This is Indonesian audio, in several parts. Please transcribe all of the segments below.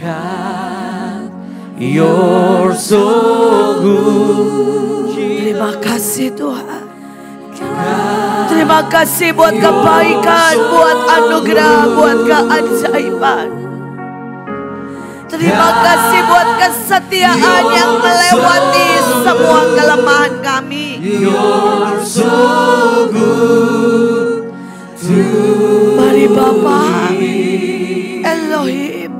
God, You're so good. Terima kasih Tuhan. Terima kasih buat kebaikan, buat anugerah, buat keajaiban. Terima kasih buat kesetiaan yang melewati semua kelemahan kami. You're so good to Mari Bapa Elohim,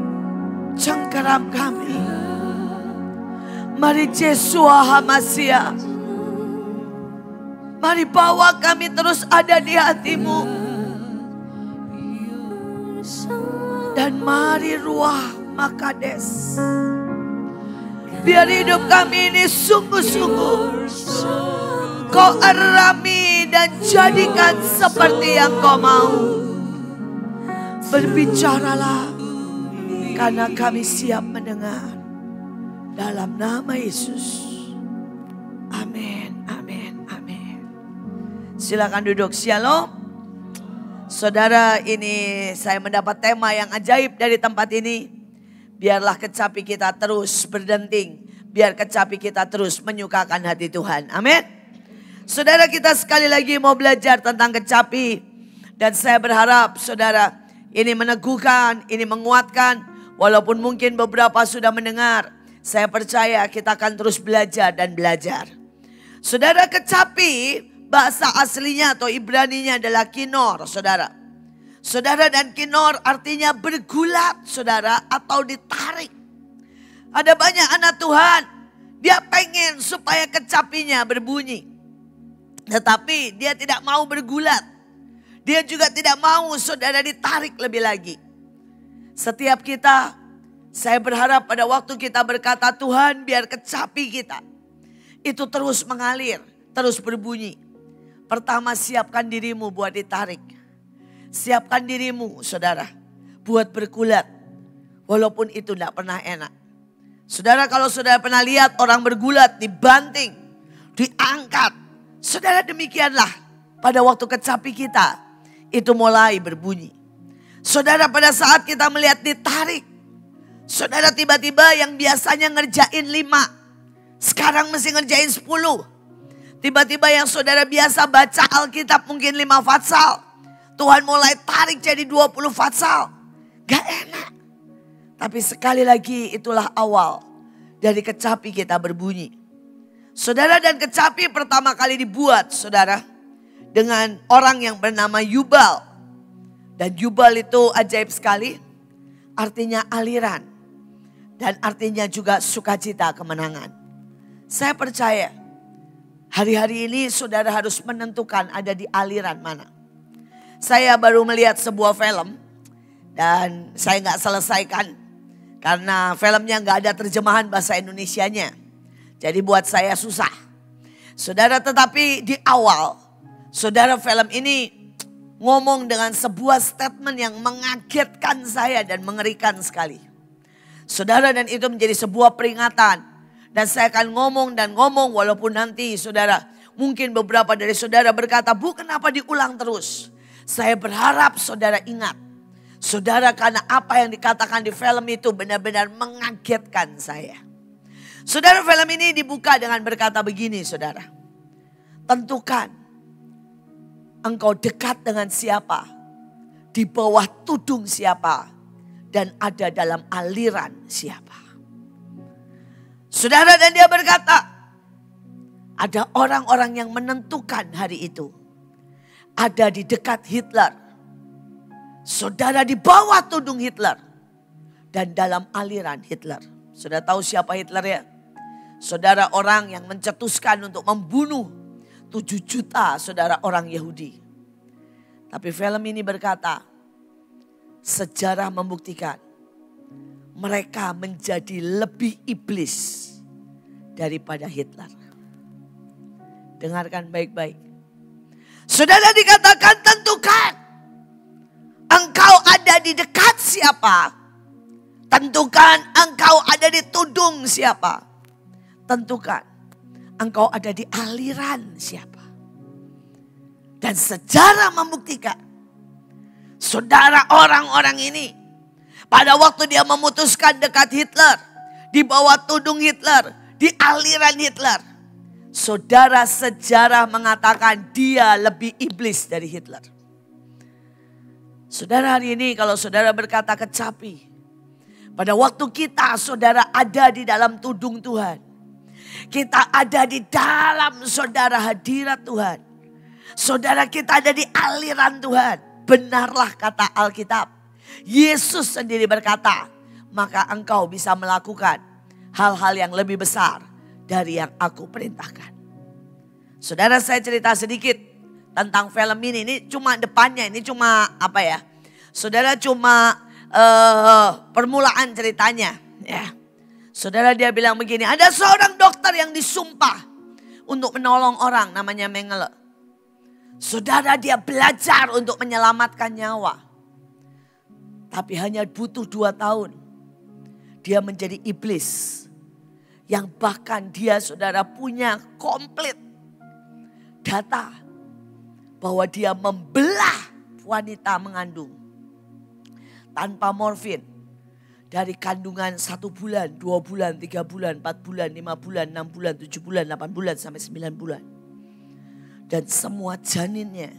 cengkeram kami. Mari Yeshua HaMashiach, mari bawa kami terus ada di hati-Mu. Dan mari Ruah Makades, biar hidup kami ini sungguh-sungguh Kau arami dan jadikan seperti yang Kau mau. Berbicaralah, karena kami siap mendengar. Dalam nama Yesus. Amin, amin, amin. Silakan duduk. Shalom. Saudara, ini saya mendapat tema yang ajaib dari tempat ini. Biarlah kecapi kita terus berdenting. Biar kecapi kita terus menyukakan hati Tuhan. Amin. Saudara, kita sekali lagi mau belajar tentang kecapi. Dan saya berharap saudara, ini meneguhkan, ini menguatkan. Walaupun mungkin beberapa sudah mendengar. Saya percaya kita akan terus belajar dan belajar. Saudara, kecapi bahasa aslinya atau Ibraninya adalah kinor, saudara. Saudara, dan kinor artinya bergulat, saudara, atau ditarik. Ada banyak anak Tuhan, dia pengen supaya kecapinya berbunyi. Tetapi dia tidak mau bergulat. Dia juga tidak mau saudara ditarik lebih lagi. Setiap kita, saya berharap pada waktu kita berkata, Tuhan biar kecapi kita itu terus mengalir, terus berbunyi. Pertama, siapkan dirimu buat ditarik. Siapkan dirimu saudara buat bergulat. Walaupun itu tidak pernah enak. Saudara, kalau saudara pernah lihat orang bergulat, dibanting, diangkat. Saudara, demikianlah pada waktu kecapi kita itu mulai berbunyi. Saudara, pada saat kita melihat ditarik. Saudara, tiba-tiba yang biasanya ngerjain 5. Sekarang mesti ngerjain 10. Tiba-tiba yang saudara biasa baca Alkitab mungkin 5 fatsal. Tuhan mulai tarik jadi 20 fatsal. Gak enak. Tapi sekali lagi itulah awal dari kecapi kita berbunyi. Saudara, dan kecapi pertama kali dibuat saudara dengan orang yang bernama Yubal. Dan Yubal itu ajaib sekali. Artinya aliran. Dan artinya juga sukacita, kemenangan. Saya percaya hari-hari ini saudara harus menentukan ada di aliran mana. Saya baru melihat sebuah film dan saya nggak selesaikan karena filmnya nggak ada terjemahan bahasa Indonesianya. Jadi buat saya susah. Saudara, tetapi di awal saudara film ini ngomong dengan sebuah statement yang mengagetkan saya dan mengerikan sekali. Saudara, dan itu menjadi sebuah peringatan. Dan saya akan ngomong dan ngomong walaupun nanti saudara mungkin beberapa dari saudara berkata, Bu, kenapa diulang terus? Saya berharap saudara ingat. Saudara, karena apa yang dikatakan di film itu benar-benar mengagetkan saya. Saudara, film ini dibuka dengan berkata begini saudara. Tentukan engkau dekat dengan siapa, di bawah tudung siapa, dan ada dalam aliran siapa. Saudara, dan dia berkata, ada orang-orang yang menentukan hari itu. Ada di dekat Hitler. Saudara, di bawah tudung Hitler. Dan dalam aliran Hitler. Saudara tahu siapa Hitler ya? Saudara, orang yang mencetuskan untuk membunuh 7 juta saudara orang Yahudi. Tapi film ini berkata, sejarah membuktikan mereka menjadi lebih iblis daripada Hitler. Dengarkan baik-baik. Saudara, dikatakan tentukan engkau ada di dekat siapa. Tentukan engkau ada di tudung siapa. Tentukan engkau ada di aliran siapa. Dan sejarah membuktikan saudara, orang-orang ini Pada waktu dia memutuskan dekat Hitler, di bawah tudung Hitler, di aliran Hitler. Saudara, sejarah mengatakan dia lebih iblis dari Hitler. Saudara, hari ini kalau saudara berkata kecapi, pada waktu kita saudara ada di dalam tudung Tuhan. Kita ada di dalam saudara hadirat Tuhan. Saudara, kita ada di aliran Tuhan. Benarlah kata Alkitab. Yesus sendiri berkata, maka engkau bisa melakukan hal-hal yang lebih besar dari yang aku perintahkan. Saudara, saya cerita sedikit tentang film ini. Ini cuma depannya, ini cuma apa ya? Saudara, cuma permulaan ceritanya. Ya. Saudara, dia bilang begini, ada seorang dokter yang disumpah untuk menolong orang, namanya Mengele. Saudara, dia belajar untuk menyelamatkan nyawa. Tapi hanya butuh 2 tahun. Dia menjadi iblis. Yang bahkan dia saudara punya komplit data. Bahwa dia membelah wanita mengandung. Tanpa morfin. Dari kandungan 1 bulan, 2 bulan, 3 bulan, 4 bulan, 5 bulan, 6 bulan, 7 bulan, 8 bulan sampai 9 bulan. Dan semua janinnya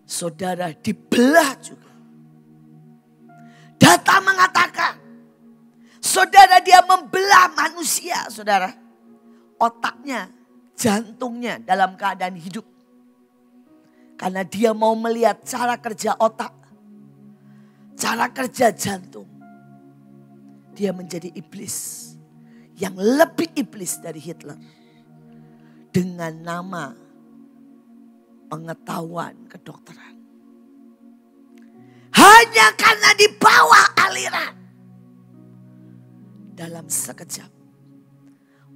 saudara dibelah juga. Data mengatakan, saudara, dia membelah manusia, saudara. Otaknya, jantungnya dalam keadaan hidup. Karena dia mau melihat cara kerja otak, cara kerja jantung. Dia menjadi iblis, yang lebih iblis dari Hitler. Dengan nama pengetahuan kedokteran. Hanya karena di bawah aliran. Dalam sekejap.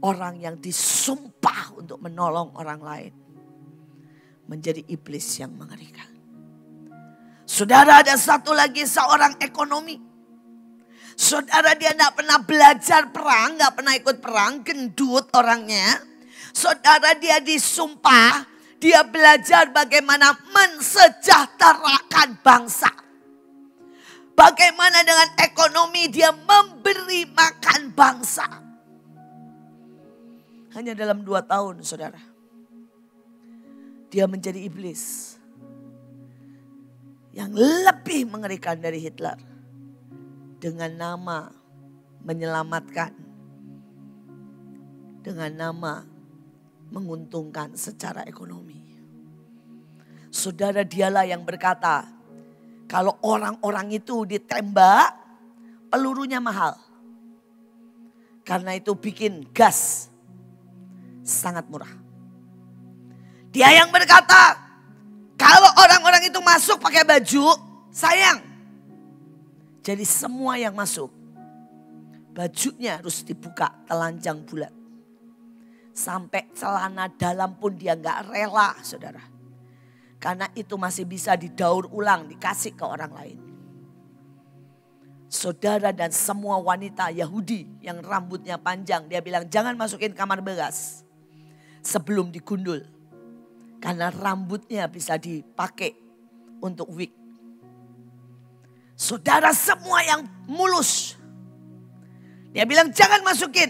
Orang yang disumpah untuk menolong orang lain. Menjadi iblis yang mengerikan. Saudara, ada satu lagi seorang ekonomi. Saudara, dia tidak pernah belajar perang. Tidak pernah ikut perang. Gendut orangnya. Saudara, dia disumpah. Dia belajar bagaimana mensejahterakan bangsa. Bagaimana dengan ekonomi dia memberi makan bangsa. Hanya dalam 2 tahun saudara. Dia menjadi iblis. Yang lebih mengerikan dari Hitler. Dengan nama menyelamatkan. Dengan nama menguntungkan secara ekonomi. Saudara, dialah yang berkata, kalau orang-orang itu ditembak, pelurunya mahal. Karena itu bikin gas sangat murah. Dia yang berkata, kalau orang-orang itu masuk pakai baju, sayang. Jadi semua yang masuk, bajunya harus dibuka telanjang bulat. Sampai celana dalam pun dia gak rela, saudara. Karena itu masih bisa didaur ulang, dikasih ke orang lain. Saudara, dan semua wanita Yahudi yang rambutnya panjang, dia bilang jangan masukin kamar beras sebelum digundul. Karena rambutnya bisa dipakai untuk wig. Saudara, semua yang mulus. Dia bilang jangan masukin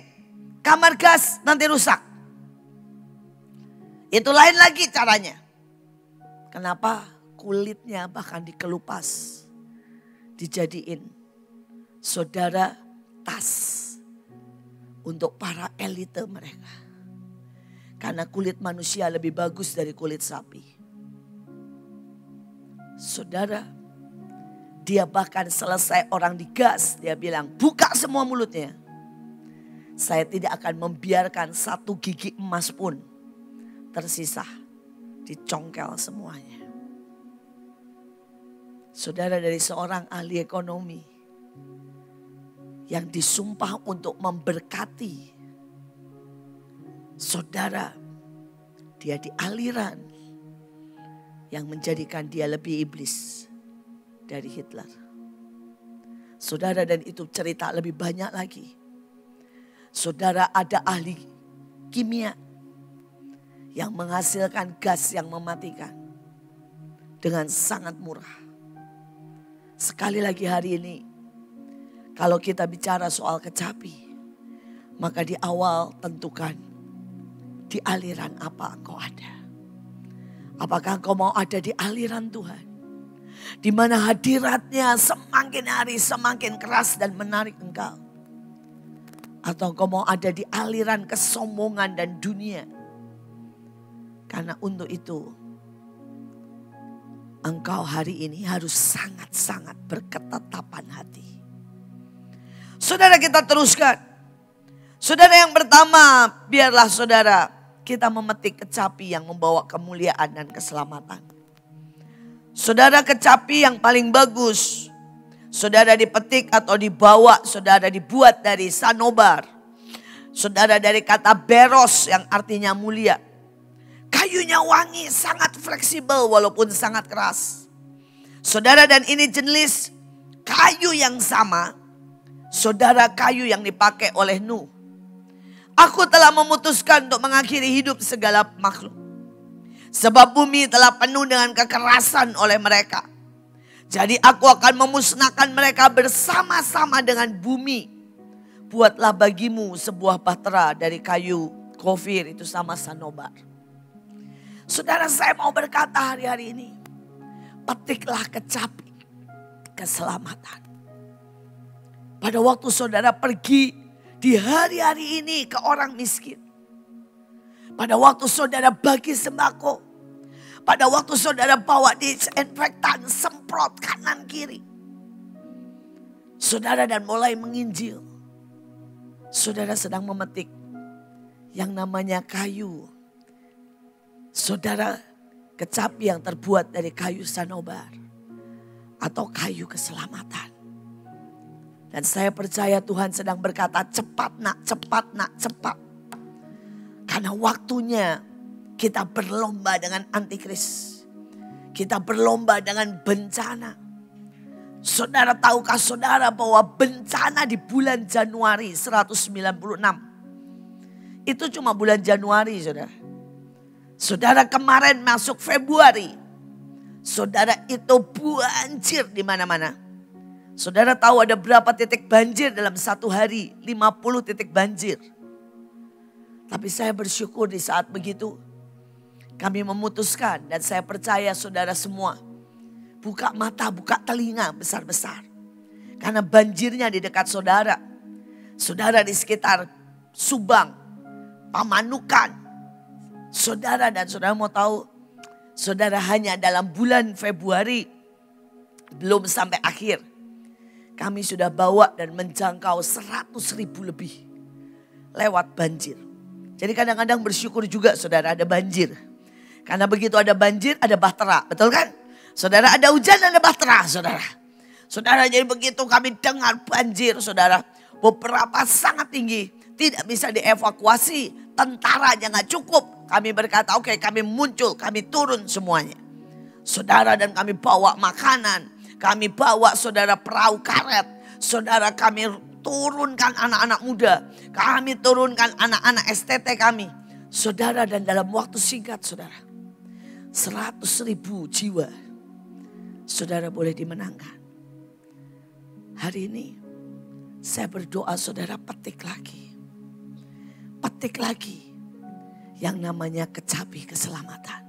kamar gas, nanti rusak. Itu lain lagi caranya. Kenapa? Kulitnya bahkan dikelupas. Dijadiin saudara tas untuk para elite mereka. Karena kulit manusia lebih bagus dari kulit sapi. Saudara, dia bahkan selesai orang digas, dia bilang buka semua mulutnya. Saya tidak akan membiarkan 1 gigi emas pun tersisa. Dicongkel semuanya. Saudara, dari seorang ahli ekonomi yang disumpah untuk memberkati. Saudara, dia di aliran yang menjadikan dia lebih iblis dari Hitler. Saudara, dan itu cerita lebih banyak lagi. Saudara, ada ahli kimia yang menghasilkan gas yang mematikan dengan sangat murah. Sekali lagi hari ini Kalau kita bicara soal kecapi, maka di awal tentukan di aliran apa engkau ada. Apakah engkau mau ada di aliran Tuhan? Di mana hadiratnya semakin hari semakin keras dan menarik engkau. Atau engkau mau ada di aliran kesombongan dan dunia. Karena untuk itu engkau hari ini harus sangat-sangat berketetapan hati. Saudara, kita teruskan. Saudara, yang pertama, biarlah saudara kita memetik kecapi yang membawa kemuliaan dan keselamatan. Saudara, kecapi yang paling bagus, saudara dipetik atau dibawa, saudara dibuat dari sanobar. Saudara, dari kata beros yang artinya mulia. Kayunya wangi, sangat fleksibel walaupun sangat keras. Saudara, dan ini jenis kayu yang sama. Saudara, kayu yang dipakai oleh Nuh. Aku telah memutuskan untuk mengakhiri hidup segala makhluk. Sebab bumi telah penuh dengan kekerasan oleh mereka. Jadi aku akan memusnahkan mereka bersama-sama dengan bumi. Buatlah bagimu sebuah bahtera dari kayu kofir, itu sama sanobar. Saudara, saya mau berkata hari-hari ini, petiklah kecapi keselamatan. Pada waktu saudara pergi di hari-hari ini ke orang miskin. Pada waktu saudara bagi sembako. Pada waktu saudara bawa disinfektan, semprot kanan kiri. Saudara, dan mulai menginjil. Saudara sedang memetik yang namanya kayu. Saudara, kecapi yang terbuat dari kayu sanobar. Atau kayu keselamatan. Dan saya percaya Tuhan sedang berkata, cepat nak, cepat nak, cepat. Karena waktunya kita berlomba dengan antikris. Kita berlomba dengan bencana. Saudara, tahukah saudara bahwa bencana di bulan Januari 196. Itu cuma bulan Januari, saudara. Saudara, kemarin masuk Februari. Saudara, itu banjir di mana-mana. Saudara tahu ada berapa titik banjir dalam satu hari? 50 titik banjir. Tapi saya bersyukur di saat begitu. Kami memutuskan, dan saya percaya saudara semua. Buka mata, buka telinga besar-besar. Karena banjirnya di dekat saudara. Saudara di sekitar Subang, Pamanukan. Saudara, dan saudara mau tahu. Saudara, hanya dalam bulan Februari, belum sampai akhir. Kami sudah bawa dan menjangkau 100.000 lebih lewat banjir. Jadi kadang-kadang bersyukur juga saudara ada banjir. Karena begitu ada banjir ada bahtera, betul kan? Saudara, ada hujan ada bahtera, saudara. Saudara, jadi begitu kami dengar banjir, saudara, beberapa sangat tinggi, tidak bisa dievakuasi, tentaranya nggak cukup. Kami berkata, oke, kami muncul, kami turun semuanya. Saudara, dan kami bawa makanan. Kami bawa saudara perahu karet. Saudara, kami turunkan anak-anak muda. Kami turunkan anak-anak STT kami. Saudara, dan dalam waktu singkat saudara. 100.000 jiwa. Saudara boleh dimenangkan. Hari ini saya berdoa saudara petik lagi. Petik lagi yang namanya kecapi keselamatan.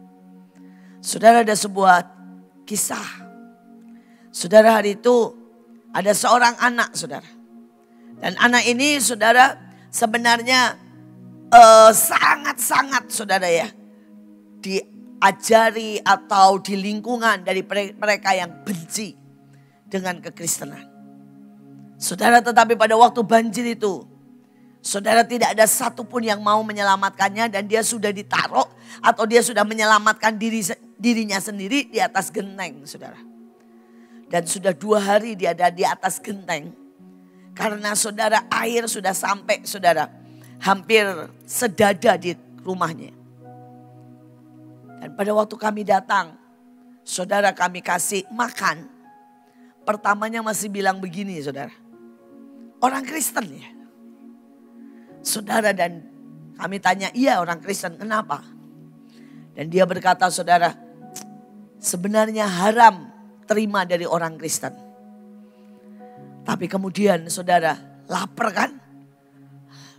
Saudara, ada sebuah kisah. Saudara, hari itu ada seorang anak saudara. Dan anak ini saudara sebenarnya sangat-sangat saudara ya. Diajari atau di lingkungan dari mereka yang benci dengan kekristenan. Saudara, tetapi pada waktu banjir itu. Saudara, tidak ada satupun yang mau menyelamatkannya. Dan dia sudah ditaruh atau dia sudah menyelamatkan dirinya sendiri di atas genteng saudara. Dan sudah 2 hari dia ada di atas genteng. Karena saudara, air sudah sampai saudara. Hampir sedada di rumahnya. Dan pada waktu kami datang. Saudara, kami kasih makan. Pertamanya masih bilang begini saudara. Orang Kristen ya. Saudara, dan kami tanya, iya orang Kristen, kenapa? Dan dia berkata, saudara, sebenarnya haram terima dari orang Kristen. Tapi kemudian saudara lapar kan?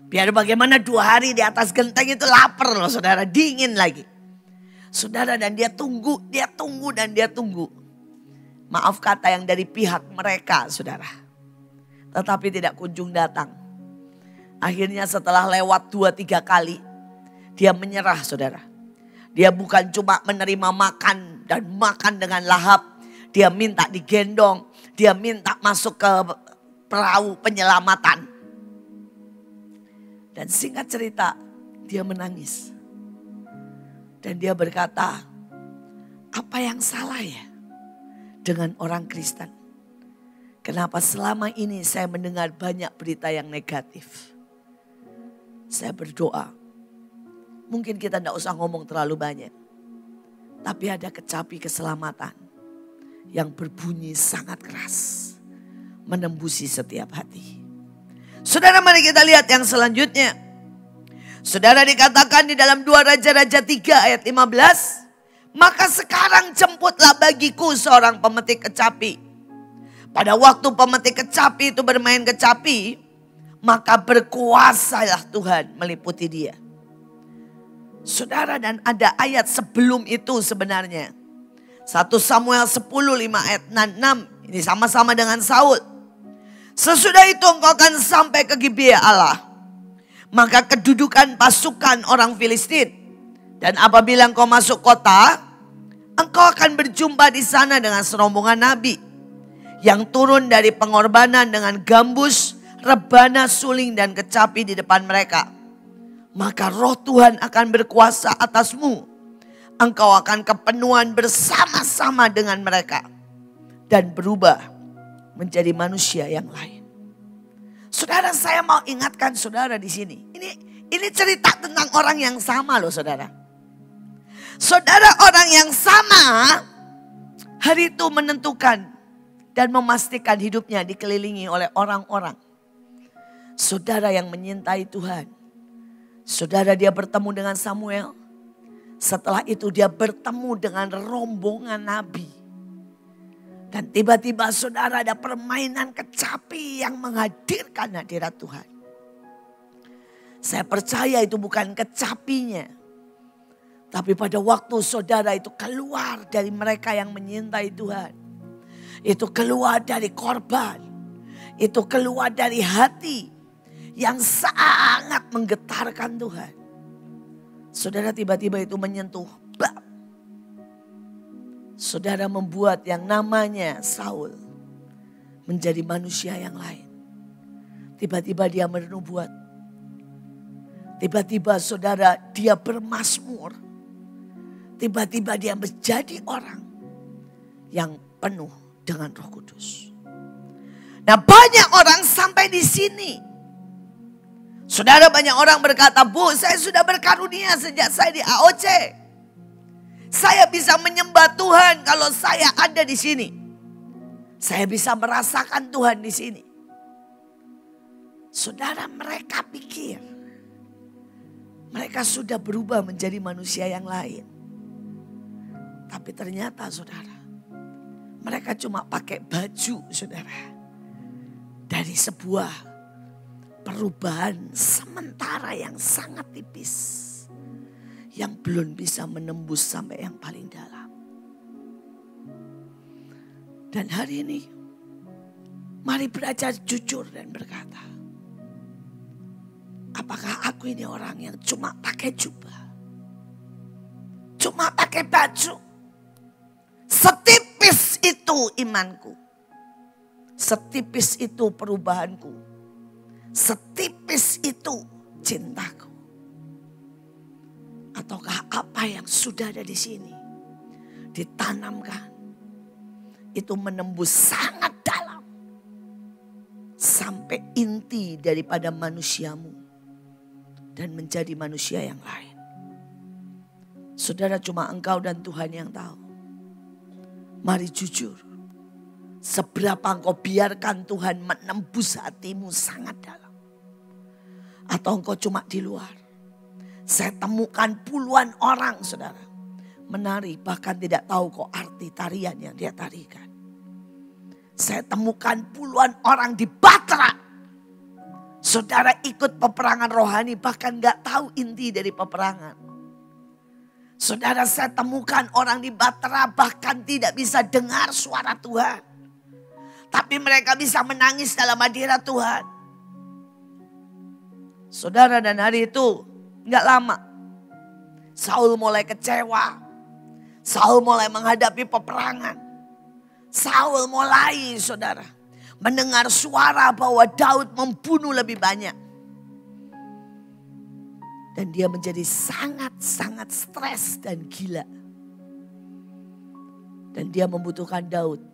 Biar bagaimana 2 hari di atas genteng itu lapar loh saudara, dingin lagi. Saudara, dan dia tunggu dan dia tunggu. Maaf kata yang dari pihak mereka saudara. Tetapi tidak kunjung datang. Akhirnya setelah lewat 2-3 kali dia menyerah saudara. Dia bukan cuma menerima makan dan makan dengan lahap. Dia minta digendong, dia minta masuk ke perahu penyelamatan. Dan singkat cerita, dia menangis. Dan dia berkata, apa yang salah ya dengan orang Kristen? Kenapa selama ini saya mendengar banyak berita yang negatif? Saya berdoa, mungkin kita tidak usah ngomong terlalu banyak. Tapi ada kecapi keselamatan yang berbunyi sangat keras, menembusi setiap hati. Saudara, mari kita lihat yang selanjutnya. Saudara, dikatakan di dalam 2 Raja-Raja 3 ayat 15. Maka sekarang jemputlah bagiku seorang pemetik kecapi. Pada waktu pemetik kecapi itu bermain kecapi, maka berkuasalah Tuhan meliputi dia. Saudara, dan ada ayat sebelum itu sebenarnya. 1 Samuel 10:5 ayat 6. Ini sama-sama dengan Saul. Sesudah itu engkau akan sampai ke Gibea Allah. Maka kedudukan pasukan orang Filistin. Dan apabila engkau masuk kota, engkau akan berjumpa di sana dengan serombongan nabi. Yang turun dari pengorbanan dengan gambus, rebana, suling dan kecapi di depan mereka. Maka roh Tuhan akan berkuasa atasmu. Engkau akan kepenuhan bersama-sama dengan mereka. Dan berubah menjadi manusia yang lain. Saudara, saya mau ingatkan saudara di sini. Ini cerita tentang orang yang sama loh saudara. Saudara, orang yang sama hari itu menentukan dan memastikan hidupnya dikelilingi oleh orang-orang. Saudara yang menyintai Tuhan. Saudara, dia bertemu dengan Samuel. Setelah itu dia bertemu dengan rombongan nabi. Dan tiba-tiba saudara ada permainan kecapi yang menghadirkan hadirat Tuhan. Saya percaya itu bukan kecapinya. Tapi pada waktu saudara itu keluar dari mereka yang menyintai Tuhan. Itu keluar dari korban. Itu keluar dari hati yang sangat menggetarkan Tuhan. Saudara, tiba-tiba itu menyentuh bab. Saudara, membuat yang namanya Saul menjadi manusia yang lain. Tiba-tiba dia bernubuat. Tiba-tiba saudara dia bermazmur. Tiba-tiba dia menjadi orang yang penuh dengan Roh Kudus. Nah, banyak orang sampai di sini. Saudara, banyak orang berkata, Bu, saya sudah berkarunia sejak saya di AOC. Saya bisa menyembah Tuhan kalau saya ada di sini. Saya bisa merasakan Tuhan di sini. Saudara, mereka pikir mereka sudah berubah menjadi manusia yang lain. Tapi ternyata saudara, mereka cuma pakai baju saudara. Dari sebuah perubahan sementara yang sangat tipis. Yang belum bisa menembus sampai yang paling dalam. Dan hari ini, mari belajar jujur dan berkata, apakah aku ini orang yang cuma pakai jubah? Cuma pakai baju? Setipis itu imanku. Setipis itu perubahanku. Setipis itu cintaku. Ataukah apa yang sudah ada di sini ditanamkan itu menembus sangat dalam sampai inti daripada manusiamu dan menjadi manusia yang lain. Saudara, cuma engkau dan Tuhan yang tahu. Mari jujur, seberapa engkau biarkan Tuhan menembus hatimu sangat dalam, atau engkau cuma di luar. Saya temukan puluhan orang saudara menari bahkan tidak tahu kok arti tarian yang dia tarikan. Saya temukan puluhan orang di Batra. Saudara ikut peperangan rohani bahkan gak tahu inti dari peperangan. Saudara, saya temukan orang di Batra bahkan tidak bisa dengar suara Tuhan. Tapi mereka bisa menangis dalam hadirat Tuhan. Saudara, dan hari itu gak lama. Saul mulai kecewa. Saul mulai menghadapi peperangan. Saul mulai, saudara, mendengar suara bahwa Daud membunuh lebih banyak. Dan dia menjadi sangat-sangat stres dan gila. Dan dia membutuhkan Daud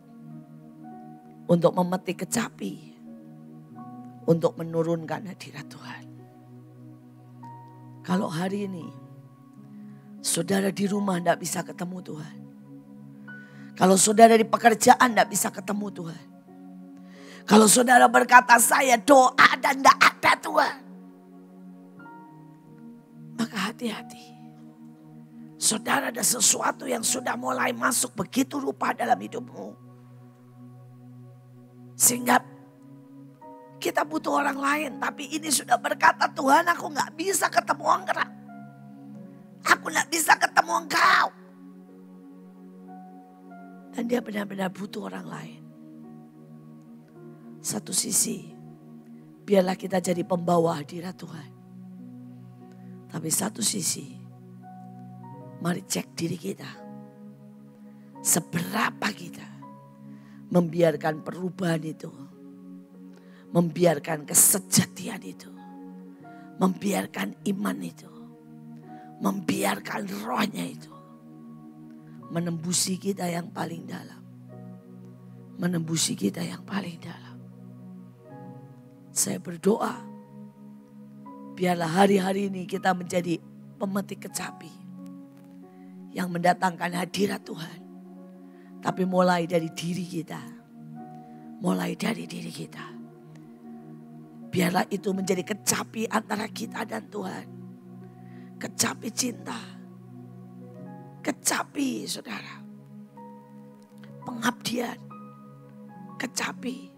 untuk memetik kecapi, untuk menurunkan hadirat Tuhan. Kalau hari ini saudara di rumah tidak bisa ketemu Tuhan. Kalau saudara di pekerjaan tidak bisa ketemu Tuhan. Kalau saudara berkata saya doa dan tidak ada Tuhan. Maka hati-hati. Saudara, ada sesuatu yang sudah mulai masuk begitu rupa dalam hidupmu. Sehingga kita butuh orang lain. Tapi ini sudah berkata, Tuhan aku gak bisa ketemu engkau. Aku gak bisa ketemu engkau. Dan dia benar-benar butuh orang lain. Satu sisi, biarlah kita jadi pembawa hadirat Tuhan. Tapi satu sisi, mari cek diri kita. Seberapa kita membiarkan perubahan itu. Membiarkan kesejatian itu. Membiarkan iman itu. Membiarkan rohnya itu. Menembusi kita yang paling dalam. Menembusi kita yang paling dalam. Saya berdoa. Biarlah hari-hari ini kita menjadi pemetik kecapi. Yang mendatangkan hadirat Tuhan. Tapi mulai dari diri kita. Mulai dari diri kita. Biarlah itu menjadi kecapi antara kita dan Tuhan. Kecapi cinta. Kecapi saudara. Pengabdian. Kecapi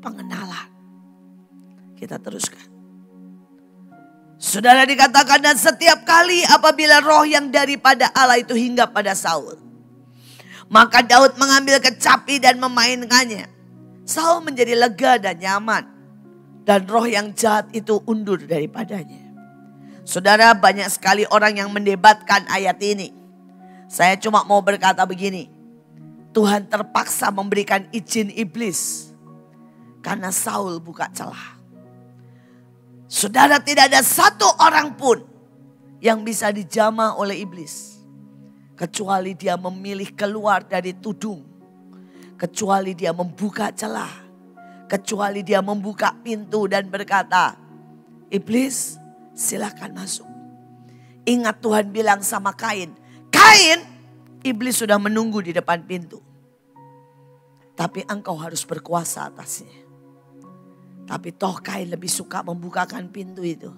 pengenalan. Kita teruskan. Saudara, dikatakan dan setiap kali apabila roh yang daripada Allah itu hinggap pada Saul. Maka Daud mengambil kecapi dan memainkannya. Saul menjadi lega dan nyaman. Dan roh yang jahat itu undur daripadanya. Saudara, banyak sekali orang yang mendebatkan ayat ini. Saya cuma mau berkata begini. Tuhan terpaksa memberikan izin iblis. Karena Saul buka celah. Saudara, tidak ada satu orang pun yang bisa dijamah oleh iblis. Kecuali dia memilih keluar dari tudung. Kecuali dia membuka celah. Kecuali dia membuka pintu dan berkata, iblis silakan masuk. Ingat Tuhan bilang sama Kain. Kain, iblis sudah menunggu di depan pintu. Tapi engkau harus berkuasa atasnya. Tapi toh Kain lebih suka membukakan pintu itu.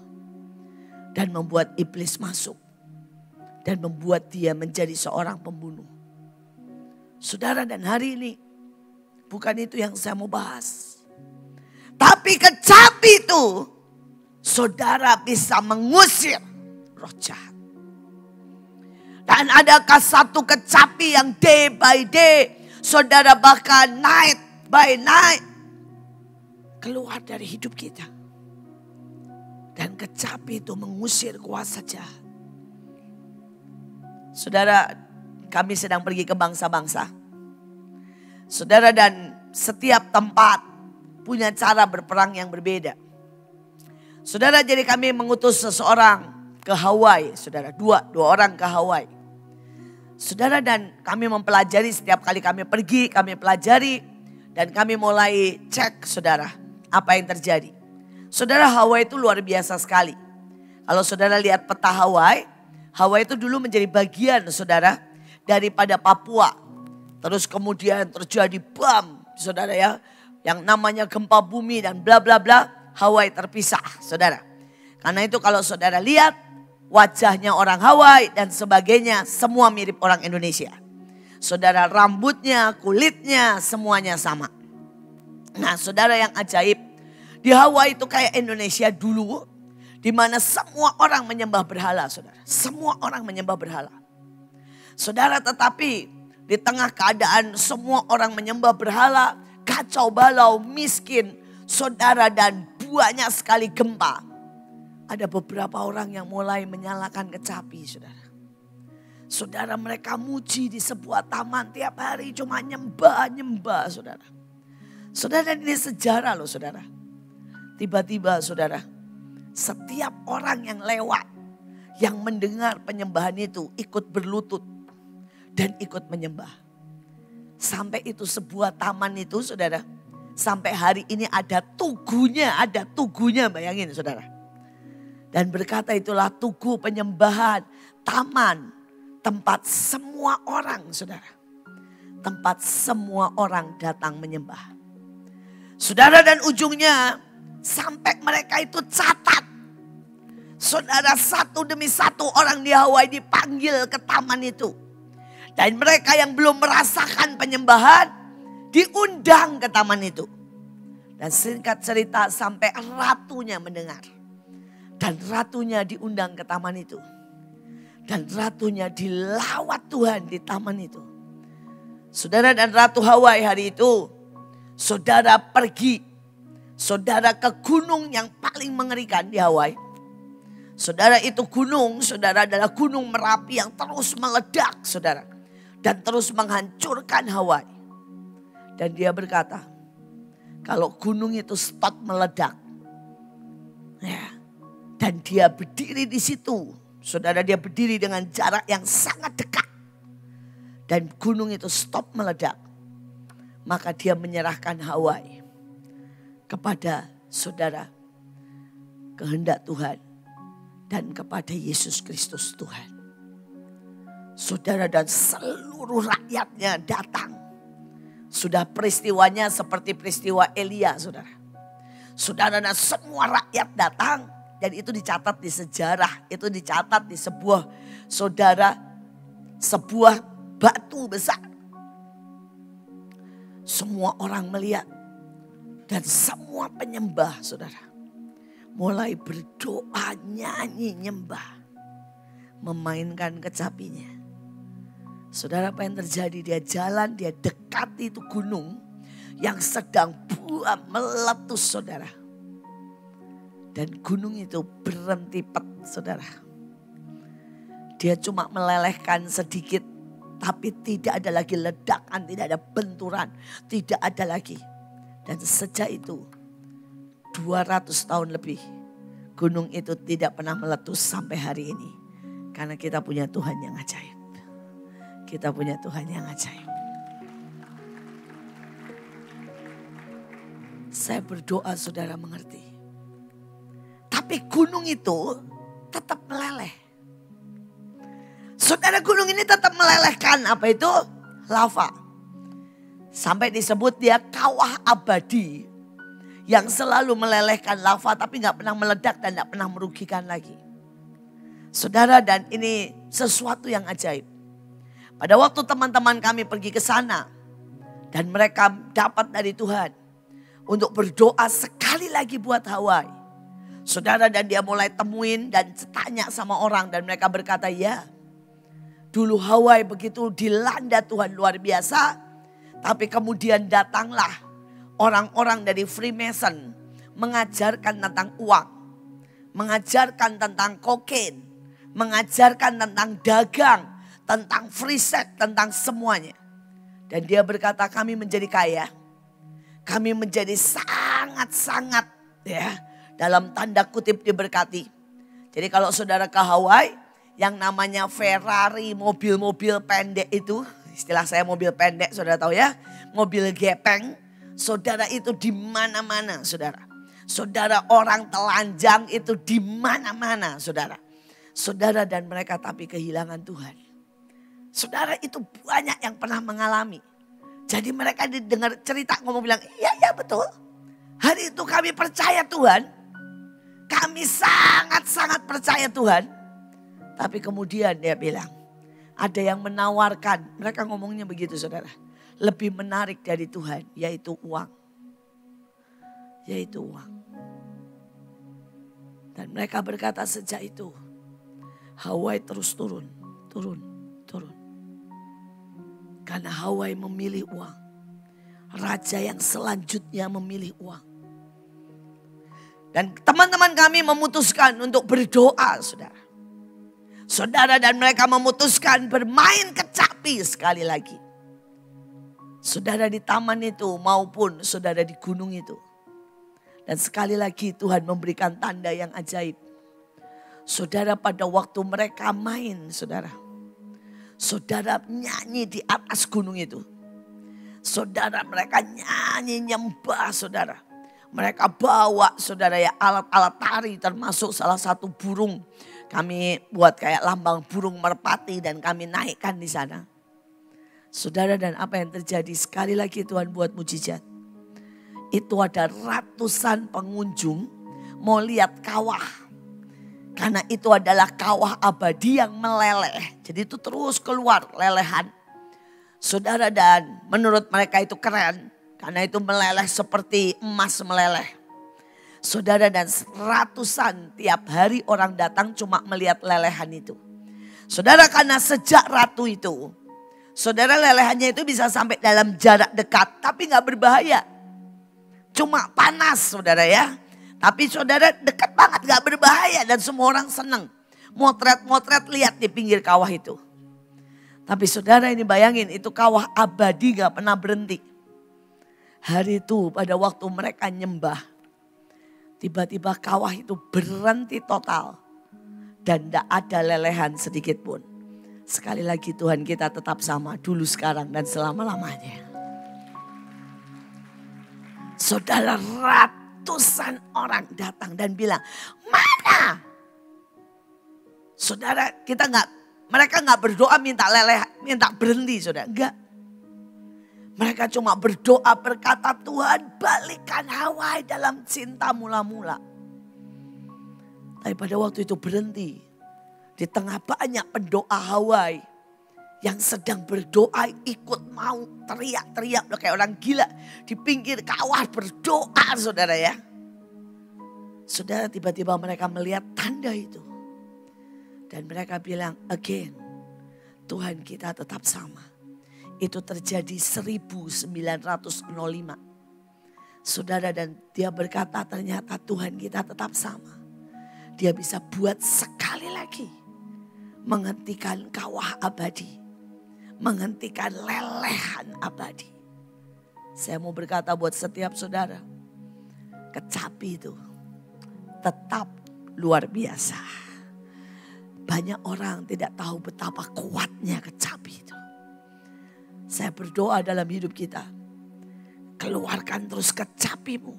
Dan membuat iblis masuk. Dan membuat dia menjadi seorang pembunuh. Saudara, dan hari ini bukan itu yang saya mau bahas. Tapi kecapi itu saudara bisa mengusir roh jahat. Dan adakah satu kecapi yang day by day saudara bahkan night by night keluar dari hidup kita. Dan kecapi itu mengusir kuasa jahat. Saudara, kami sedang pergi ke bangsa-bangsa. Saudara, dan setiap tempat punya cara berperang yang berbeda. Saudara, jadi kami mengutus seseorang ke Hawaii. Saudara, dua orang ke Hawaii. Saudara, dan kami mempelajari setiap kali kami pergi, kami pelajari. Dan kami mulai cek saudara, apa yang terjadi. Saudara, Hawaii itu luar biasa sekali. Kalau saudara lihat peta Hawaii, Hawaii itu dulu menjadi bagian saudara daripada Papua. Terus kemudian terjadi bom saudara ya. Yang namanya gempa bumi dan bla bla bla. Hawaii terpisah saudara. Karena itu kalau saudara lihat wajahnya orang Hawaii dan sebagainya semua mirip orang Indonesia. Saudara, rambutnya, kulitnya semuanya sama. Nah saudara yang ajaib, di Hawaii itu kayak Indonesia dulu, di mana semua orang menyembah berhala, saudara. Semua orang menyembah berhala. Saudara, tetapi di tengah keadaan semua orang menyembah berhala, kacau balau, miskin, saudara, dan banyak sekali gempa. Ada beberapa orang yang mulai menyalakan kecapi, saudara. Saudara, mereka muji di sebuah taman tiap hari cuma nyembah, saudara. Saudara, ini sejarah loh, saudara. Tiba-tiba, saudara, setiap orang yang lewat, yang mendengar penyembahan itu ikut berlutut dan ikut menyembah. Sampai itu sebuah taman itu, saudara, sampai hari ini ada tugunya, bayangin saudara. Dan berkata itulah tugu penyembahan, taman, tempat semua orang, saudara. Tempat semua orang datang menyembah. Saudara, dan ujungnya sampai mereka itu catat. Saudara, satu demi satu orang di Hawaii dipanggil ke taman itu. Dan mereka yang belum merasakan penyembahan diundang ke taman itu. Dan singkat cerita sampai ratunya mendengar. Dan ratunya diundang ke taman itu. Dan ratunya dilawat Tuhan di taman itu. Saudara, dan Ratu Hawaii hari itu, saudara pergi. Saudara ke gunung yang paling mengerikan di Hawaii. Saudara, itu gunung, saudara, adalah gunung Merapi yang terus meledak, saudara. Dan terus menghancurkan Hawaii. Dan dia berkata, kalau gunung itu stop meledak. Ya, dan dia berdiri di situ. Saudara, dia berdiri dengan jarak yang sangat dekat. Dan gunung itu stop meledak. Maka dia menyerahkan Hawaii kepada saudara, kehendak Tuhan. Dan kepada Yesus Kristus Tuhan. Saudara, dan seluruh rakyatnya datang. Sudah peristiwanya seperti peristiwa Elia, saudara. Saudara, dan semua rakyat datang. Dan itu dicatat di sejarah. Itu dicatat di sebuah, saudara, sebuah batu besar. Semua orang melihat. Dan semua penyembah, saudara, mulai berdoa, nyanyi, nyembah. Memainkan kecapinya. Saudara, apa yang terjadi? Dia jalan, dia dekati itu gunung yang sedang meletus, saudara. Dan gunung itu berhenti pet, saudara. Dia cuma melelehkan sedikit. Tapi tidak ada lagi ledakan, tidak ada benturan. Tidak ada lagi. Dan sejak itu 200 tahun lebih. Gunung itu tidak pernah meletus sampai hari ini. Karena kita punya Tuhan yang ajaib. Kita punya Tuhan yang ajaib. Saya berdoa saudara mengerti. Tapi gunung itu tetap meleleh. Saudara, gunung ini tetap melelehkan apa itu? Lava. Sampai disebut dia kawah abadi. Yang selalu melelehkan lava tapi gak pernah meledak dan gak pernah merugikan lagi. Saudara, dan ini sesuatu yang ajaib. Pada waktu teman-teman kami pergi ke sana. Dan mereka dapat dari Tuhan. Untuk berdoa sekali lagi buat Hawaii. Saudara, dan dia mulai temuin dan tanya sama orang. Dan mereka berkata, ya dulu Hawaii begitu dilanda Tuhan luar biasa. Tapi kemudian datanglah orang-orang dari Freemason. Mengajarkan tentang uang. Mengajarkan tentang kokain. Mengajarkan tentang dagang. Tentang free sex, tentang semuanya. Dan dia berkata, kami menjadi kaya. Kami menjadi sangat-sangat ya, dalam tanda kutip diberkati. Jadi kalau saudara ke Hawaii, yang namanya Ferrari, mobil-mobil pendek itu, istilah saya mobil pendek, saudara tahu ya, mobil gepeng, saudara itu di mana-mana, saudara. Saudara, orang telanjang itu di mana-mana, saudara. Saudara, dan mereka tapi kehilangan Tuhan. Saudara, itu banyak yang pernah mengalami. Jadi mereka didengar cerita ngomong bilang, iya betul. Hari itu kami percaya Tuhan. Kami sangat-sangat percaya Tuhan. Tapi kemudian dia bilang, ada yang menawarkan. Mereka ngomongnya begitu saudara. Lebih menarik dari Tuhan, yaitu uang. yaitu uang. Dan mereka berkata sejak itu Hawai terus turun. Karena Hawai memilih uang. Raja yang selanjutnya memilih uang. Dan teman-teman kami memutuskan untuk berdoa, saudara. Saudara, dan mereka memutuskan bermain kecapi sekali lagi. Saudara di taman itu maupun saudara di gunung itu. Dan sekali lagi Tuhan memberikan tanda yang ajaib. Saudara, pada waktu mereka main, saudara nyanyi di atas gunung itu. Saudara, mereka nyanyi nyembah, saudara. Mereka bawa, saudara, ya alat-alat tari, termasuk salah satu burung. Kami buat kayak lambang burung merpati dan kami naikkan di sana. Saudara, dan apa yang terjadi? Sekali lagi Tuhan buat mujizat. Itu ada ratusan pengunjung mau lihat kawah. Karena itu adalah kawah abadi yang meleleh. Jadi itu terus keluar lelehan. Saudara, dan menurut mereka itu keren. Karena itu meleleh seperti emas meleleh. Saudara, dan ratusan tiap hari orang datang cuma melihat lelehan itu. Saudara, karena sejak ratu itu, saudara, lelehannya itu bisa sampai dalam jarak dekat tapi gak berbahaya. Cuma panas, saudara ya. Tapi saudara, dekat banget, gak berbahaya dan semua orang senang. Motret-motret lihat di pinggir kawah itu. Tapi saudara, ini bayangin, itu kawah abadi gak pernah berhenti. Hari itu pada waktu mereka nyembah, tiba-tiba kawah itu berhenti total. Dan tidak ada lelehan sedikit pun. Sekali lagi Tuhan kita tetap sama dulu, sekarang, dan selama-lamanya. Saudara, ratusan orang datang dan bilang, mana? Saudara, mereka nggak berdoa minta lelehan, minta berhenti, saudara. Enggak. Mereka cuma berdoa berkata, Tuhan balikan Hawai dalam cinta mula-mula. Tapi pada waktu itu berhenti. Di tengah banyak pendoa Hawai yang sedang berdoa ikut mau teriak-teriak kayak orang gila. Di pinggir kawah berdoa, saudara ya. Saudara, tiba-tiba mereka melihat tanda itu. Dan mereka bilang, again, Tuhan kita tetap sama. Itu terjadi 1905. Saudara, dan dia berkata ternyata Tuhan kita tetap sama. Dia bisa buat sekali lagi. Menghentikan kawah abadi. Menghentikan lelehan abadi. Saya mau berkata buat setiap saudara. Kecapi itu tetap luar biasa. Banyak orang tidak tahu betapa kuatnya kecapi itu. Saya berdoa dalam hidup kita. Keluarkan terus kecapimu.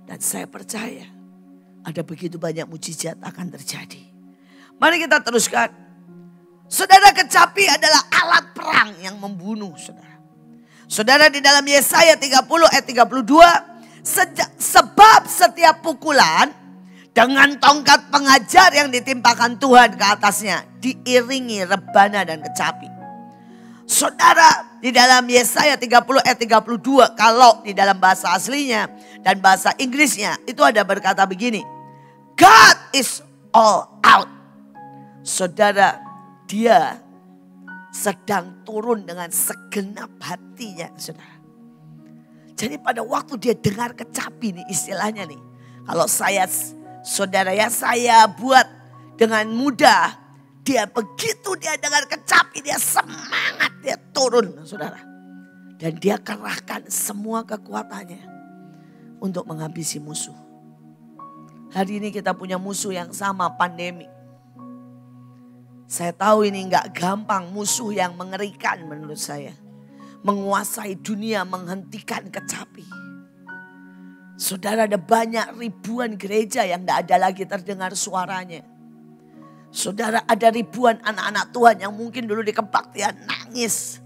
Dan saya percaya ada begitu banyak mujizat akan terjadi. Mari kita teruskan. Saudara, kecapi adalah alat perang yang membunuh, saudara. Saudara, di dalam Yesaya 30 ayat 32. Sebab setiap pukulan dengan tongkat pengajar yang ditimpakan Tuhan ke atasnya diiringi rebana dan kecapi. Saudara, di dalam Yesaya 30 ayat 32, kalau di dalam bahasa aslinya dan bahasa Inggrisnya itu ada berkata begini. God is all out. Saudara, dia sedang turun dengan segenap hatinya, saudara. Jadi pada waktu dia dengar kecapi nih istilahnya nih. Kalau saya, saudara ya, saya buat dengan mudah. Dia begitu dia dengar kecapi, dia semangat, dia turun, saudara. Dan dia kerahkan semua kekuatannya untuk menghabisi musuh. Hari ini kita punya musuh yang sama, pandemi. Saya tahu ini gak gampang, musuh yang mengerikan menurut saya. Menguasai dunia, menghentikan kecapi. Saudara, ada banyak ribuan gereja yang gak ada lagi terdengar suaranya. Saudara, ada ribuan anak-anak Tuhan yang mungkin dulu di kebaktian nangis.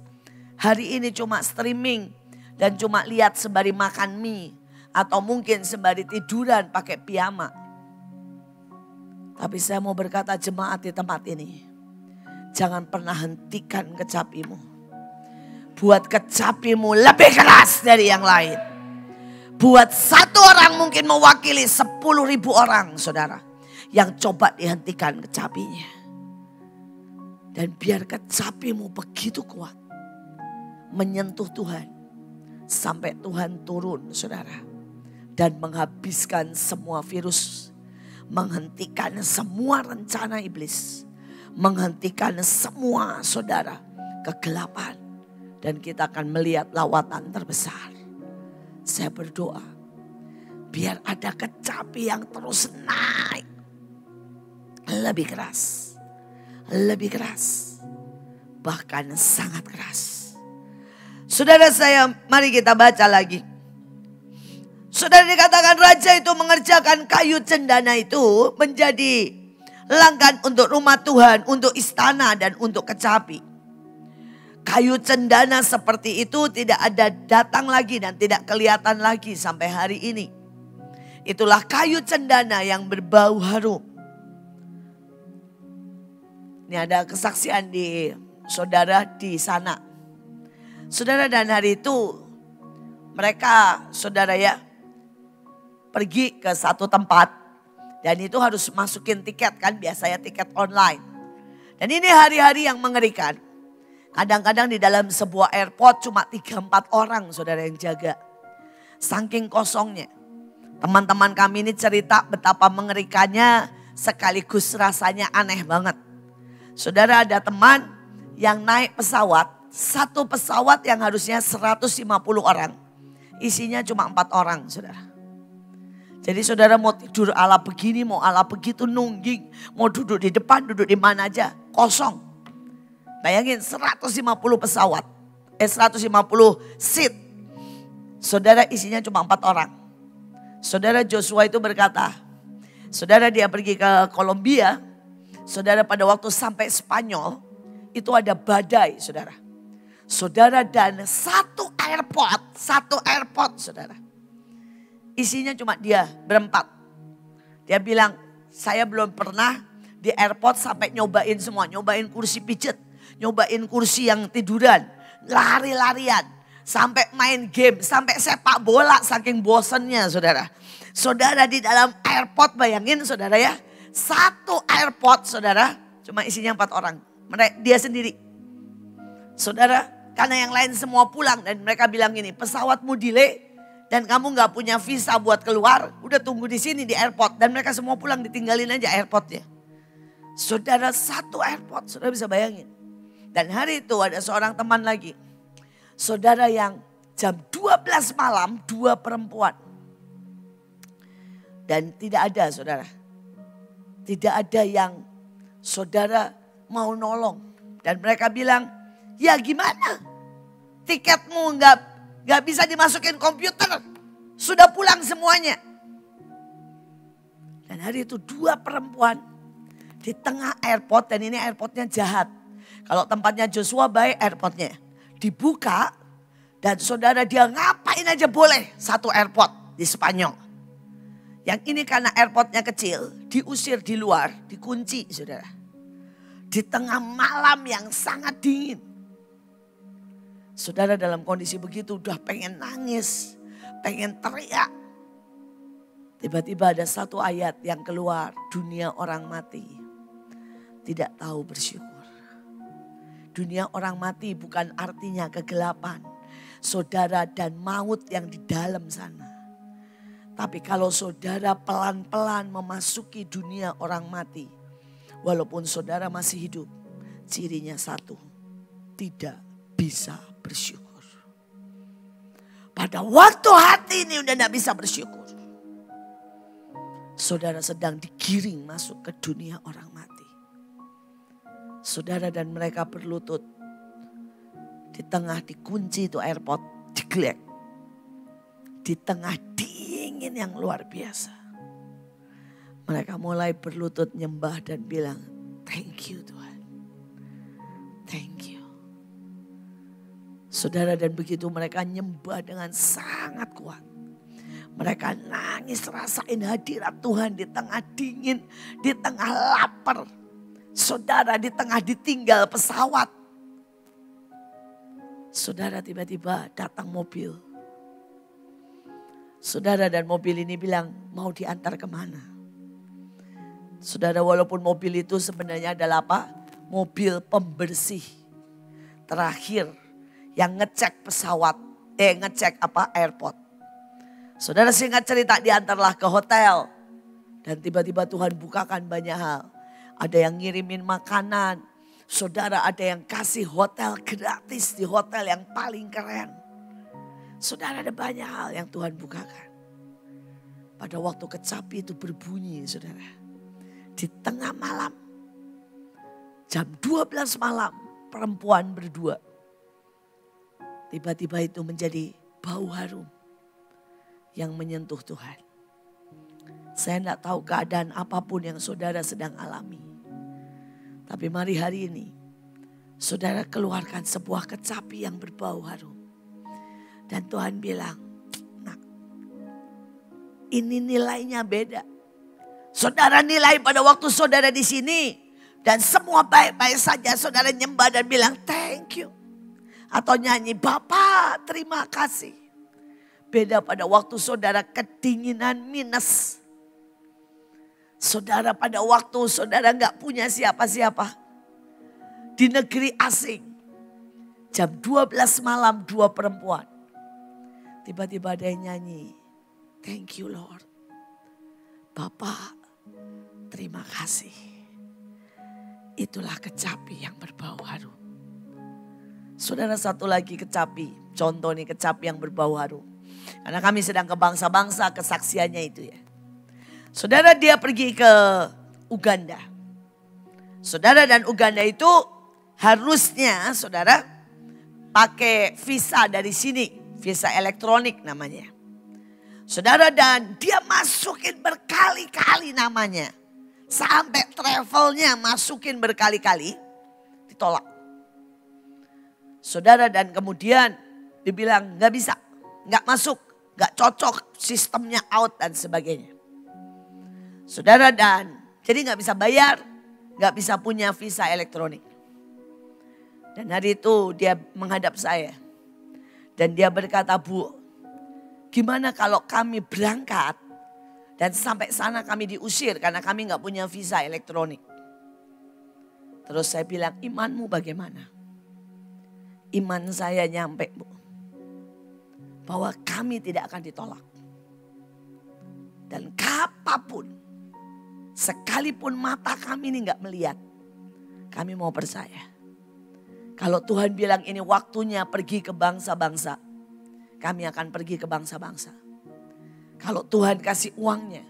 Hari ini cuma streaming dan cuma lihat sembari makan mie. Atau mungkin sembari tiduran pakai piyama. Tapi saya mau berkata jemaat di tempat ini. Jangan pernah hentikan kecapimu. Buat kecapimu lebih keras dari yang lain. Buat satu orang mungkin mewakili 10.000 orang, saudara. Yang coba dihentikan kecapinya. Dan biar kecapimu begitu kuat. Menyentuh Tuhan. Sampai Tuhan turun, saudara. Dan menghabiskan semua virus. Menghentikan semua rencana iblis. Menghentikan semua, saudara, kegelapan. Dan kita akan melihat lawatan terbesar. Saya berdoa, biar ada kecapi yang terus naik. Lebih keras, lebih keras, bahkan sangat keras. Saudara saya, mari kita baca lagi. Saudara, dikatakan raja itu mengerjakan kayu cendana itu menjadi langgan untuk rumah Tuhan, untuk istana dan untuk kecapi. Kayu cendana seperti itu tidak ada datang lagi dan tidak kelihatan lagi sampai hari ini. Itulah kayu cendana yang berbau harum. Ini ada kesaksian di saudara di sana. Saudara, dan hari itu mereka, saudara ya, pergi ke satu tempat. Dan itu harus masukin tiket kan, biasanya tiket online. Dan ini hari-hari yang mengerikan. Kadang-kadang di dalam sebuah airport cuma 3-4 orang, saudara, yang jaga. Saking kosongnya. Teman-teman kami ini cerita betapa mengerikannya sekaligus rasanya aneh banget. Saudara, ada teman yang naik pesawat. Satu pesawat yang harusnya 150 orang. Isinya cuma 4 orang, saudara. Jadi saudara mau tidur ala begini, mau ala begitu, nungging. Mau duduk di depan, duduk di mana aja, kosong. Bayangin 150 pesawat, 150 seat. Saudara, isinya cuma 4 orang. Saudara, Joshua itu berkata, saudara, dia pergi ke Kolombia. Saudara, pada waktu sampai Spanyol, itu ada badai, saudara. Saudara, dan satu airport, saudara. Isinya cuma dia berempat. Dia bilang, saya belum pernah di airport sampai nyobain semua. Nyobain kursi pijet, nyobain kursi yang tiduran, lari-larian. Sampai main game, sampai sepak bola saking bosennya, saudara. Saudara, di dalam airport, bayangin saudara ya. Satu airport, saudara, cuma isinya 4 orang. Dia sendiri. Saudara, karena yang lain semua pulang dan mereka bilang gini, pesawatmu delay. Dan kamu gak punya visa buat keluar, udah tunggu di sini di airport. Dan mereka semua pulang, ditinggalin aja airportnya. Saudara, satu airport, saudara bisa bayangin. Dan hari itu ada seorang teman lagi. Saudara, yang jam 12 malam 2 perempuan. Dan tidak ada, saudara. Tidak ada yang saudara mau nolong. Dan mereka bilang, ya gimana? Tiketmu gak bisa dimasukin komputer. Sudah pulang semuanya. Dan hari itu 2 perempuan di tengah airport. Dan ini airportnya jahat. Kalau tempatnya Joshua baik, airportnya dibuka. Dan saudara, dia ngapain aja boleh satu airport di Spanyol. Yang ini karena airportnya kecil, diusir di luar, dikunci, saudara. Di tengah malam yang sangat dingin. Saudara, dalam kondisi begitu udah pengen nangis, pengen teriak. Tiba-tiba ada satu ayat yang keluar, dunia orang mati tidak tahu bersyukur. Dunia orang mati bukan artinya kegelapan, saudara, dan maut yang di dalam sana. Tapi kalau saudara pelan-pelan memasuki dunia orang mati, walaupun saudara masih hidup, cirinya satu, tidak bisa bersyukur. Pada waktu hati ini udah gak bisa bersyukur, saudara sedang digiring masuk ke dunia orang mati. Saudara, dan mereka berlutut di tengah dikunci itu airport, digelek. Di tengah dingin yang luar biasa. Mereka mulai berlutut nyembah dan bilang, thank you Tuhan. Thank you. Saudara, dan begitu mereka nyembah dengan sangat kuat. Mereka nangis, rasain hadirat Tuhan di tengah dingin, di tengah lapar. Saudara, di tengah ditinggal pesawat. Saudara, tiba-tiba datang mobil. Saudara, dan mobil ini bilang mau diantar kemana. Saudara, walaupun mobil itu sebenarnya adalah apa? Mobil pembersih terakhir yang ngecek pesawat, ngecek airport. Saudara, singkat cerita diantarlah ke hotel. Dan tiba-tiba Tuhan bukakan banyak hal. Ada yang ngirimin makanan. Saudara, ada yang kasih hotel gratis di hotel yang paling keren. Saudara, ada banyak hal yang Tuhan bukakan. Pada waktu kecapi itu berbunyi, saudara. Di tengah malam, jam 12 malam, perempuan berdua. Tiba-tiba itu menjadi bau harum yang menyentuh Tuhan. Saya tidak tahu keadaan apapun yang saudara sedang alami. Tapi mari hari ini, saudara keluarkan sebuah kecapi yang berbau harum. Dan Tuhan bilang, nah, ini nilainya beda. Saudara nilai pada waktu saudara di sini. Dan semua baik-baik saja, saudara nyembah dan bilang thank you. Atau nyanyi, Bapak terima kasih. Beda pada waktu saudara kedinginan minus. Saudara, pada waktu saudara gak punya siapa-siapa. Di negeri asing. Jam 12 malam 2 perempuan. Tiba-tiba ada yang nyanyi. Thank you Lord. Bapak terima kasih. Itulah kecapi yang berbau harum. Saudara, satu lagi kecapi. Contoh nih kecapi yang berbau harum. Karena kami sedang ke bangsa-bangsa, kesaksiannya itu ya. Saudara, dia pergi ke Uganda. Saudara, dan Uganda itu harusnya saudara pakai visa dari sini. Visa elektronik namanya. Saudara, dan dia masukin berkali-kali namanya. Sampai travelnya masukin berkali-kali. Ditolak. Saudara, dan kemudian dibilang gak bisa. Gak masuk. Gak cocok. Sistemnya out dan sebagainya. Saudara, dan jadi gak bisa bayar, gak bisa punya visa elektronik. Dan hari itu dia menghadap saya. Dan dia berkata, Bu, gimana kalau kami berangkat dan sampai sana kami diusir karena kami gak punya visa elektronik. Terus saya bilang, imanmu bagaimana? Iman saya nyampe, Bu. Bahwa kami tidak akan ditolak. Dan apapun. Sekalipun mata kami ini gak melihat. Kami mau percaya. Kalau Tuhan bilang ini waktunya pergi ke bangsa-bangsa. Kami akan pergi ke bangsa-bangsa. Kalau Tuhan kasih uangnya.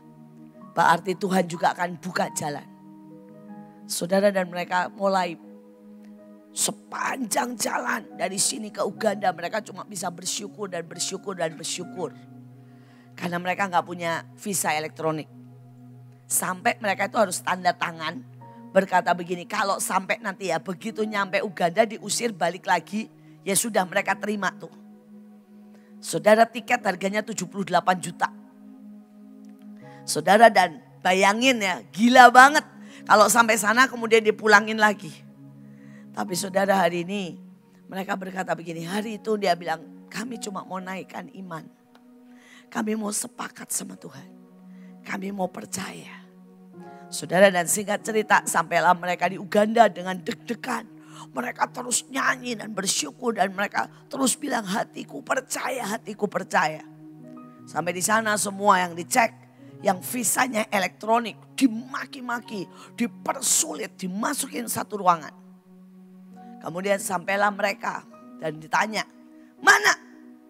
Berarti Tuhan juga akan buka jalan. Saudara, dan mereka mulai sepanjang jalan dari sini ke Uganda. Mereka cuma bisa bersyukur dan bersyukur dan bersyukur. Karena mereka gak punya visa elektronik. Sampai mereka itu harus tanda tangan berkata begini, kalau sampai nanti ya begitu nyampe Uganda diusir balik lagi, ya sudah mereka terima tuh. Saudara, tiket harganya 78 juta. Saudara, dan bayangin ya, gila banget kalau sampai sana kemudian dipulangin lagi. Tapi saudara, hari ini mereka berkata begini, hari itu dia bilang kami cuma mau naikkan iman. Kami mau sepakat sama Tuhan. Kami mau percaya. Saudara, dan singkat cerita sampailah mereka di Uganda dengan deg-degan. Mereka terus nyanyi dan bersyukur dan mereka terus bilang hatiku percaya, hatiku percaya. Sampai di sana semua yang dicek, yang visanya elektronik dimaki-maki, dipersulit, dimasukin satu ruangan. Kemudian sampailah mereka dan ditanya, mana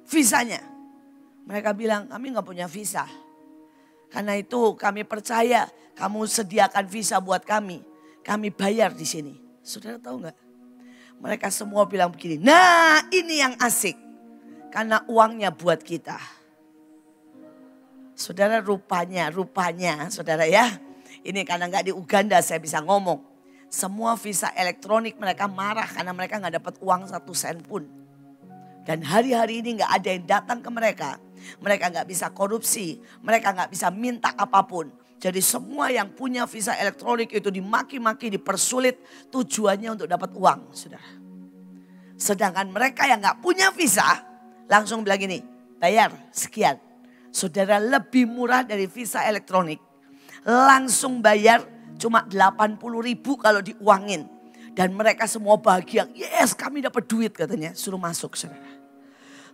visanya? Mereka bilang kami gak punya visa. Karena itu kami percaya kamu sediakan visa buat kami. Kami bayar di sini. Saudara tahu gak? Mereka semua bilang begini, nah ini yang asik. Karena uangnya buat kita. Saudara, rupanya saudara ya. Ini karena gak di Uganda saya bisa ngomong. Semua visa elektronik mereka marah karena mereka gak dapat uang 1 sen pun. Dan hari-hari ini gak ada yang datang ke mereka. Mereka gak bisa korupsi, mereka gak bisa minta apapun. Jadi semua yang punya visa elektronik itu dimaki-maki, dipersulit tujuannya untuk dapat uang, saudara. Sedangkan mereka yang gak punya visa langsung bilang gini, bayar sekian. Saudara, lebih murah dari visa elektronik. Langsung bayar cuma 80.000 kalau diuangin. Dan mereka semua bahagia. Yes, kami dapat duit katanya. Suruh masuk, saudara.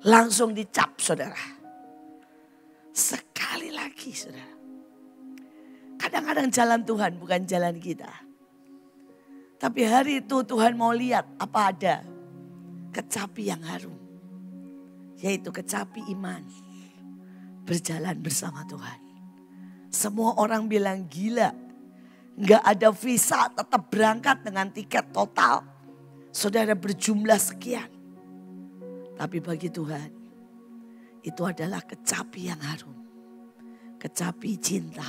Langsung dicap, saudara. Sekali lagi, saudara. Kadang-kadang jalan Tuhan bukan jalan kita. Tapi hari itu Tuhan mau lihat apa ada kecapi yang harum. Yaitu kecapi iman. Berjalan bersama Tuhan. Semua orang bilang gila. Nggak ada visa, tetap berangkat dengan tiket total. Saudara, berjumlah sekian. Tapi bagi Tuhan, itu adalah kecapi yang harum. Kecapi cinta,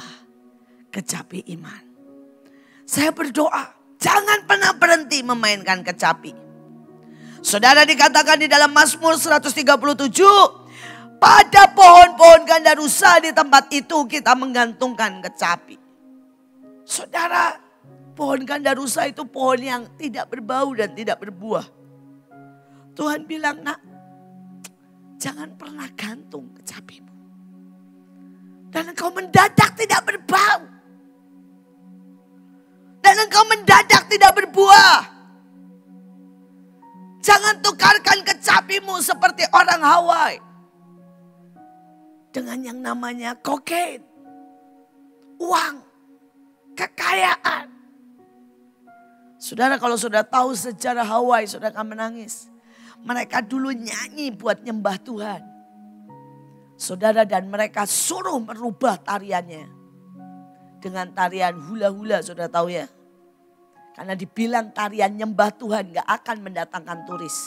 kecapi iman. Saya berdoa, jangan pernah berhenti memainkan kecapi. Saudara, dikatakan di dalam Mazmur 137, pada pohon-pohon gandarusa di tempat itu kita menggantungkan kecapi. Saudara, pohon gandarusa itu pohon yang tidak berbau dan tidak berbuah. Tuhan bilang, nak, jangan pernah gantung kecapimu. Dan engkau mendadak tidak berbau. Dan engkau mendadak tidak berbuah. Jangan tukarkan kecapimu seperti orang Hawaii. Dengan yang namanya kokain, uang, kekayaan. Saudara, kalau saudara tahu sejarah Hawaii, saudara akan menangis. Mereka dulu nyanyi buat nyembah Tuhan. Saudara, dan mereka suruh merubah tariannya. Dengan tarian hula-hula, saudara tahu ya. Karena dibilang tarian nyembah Tuhan gak akan mendatangkan turis.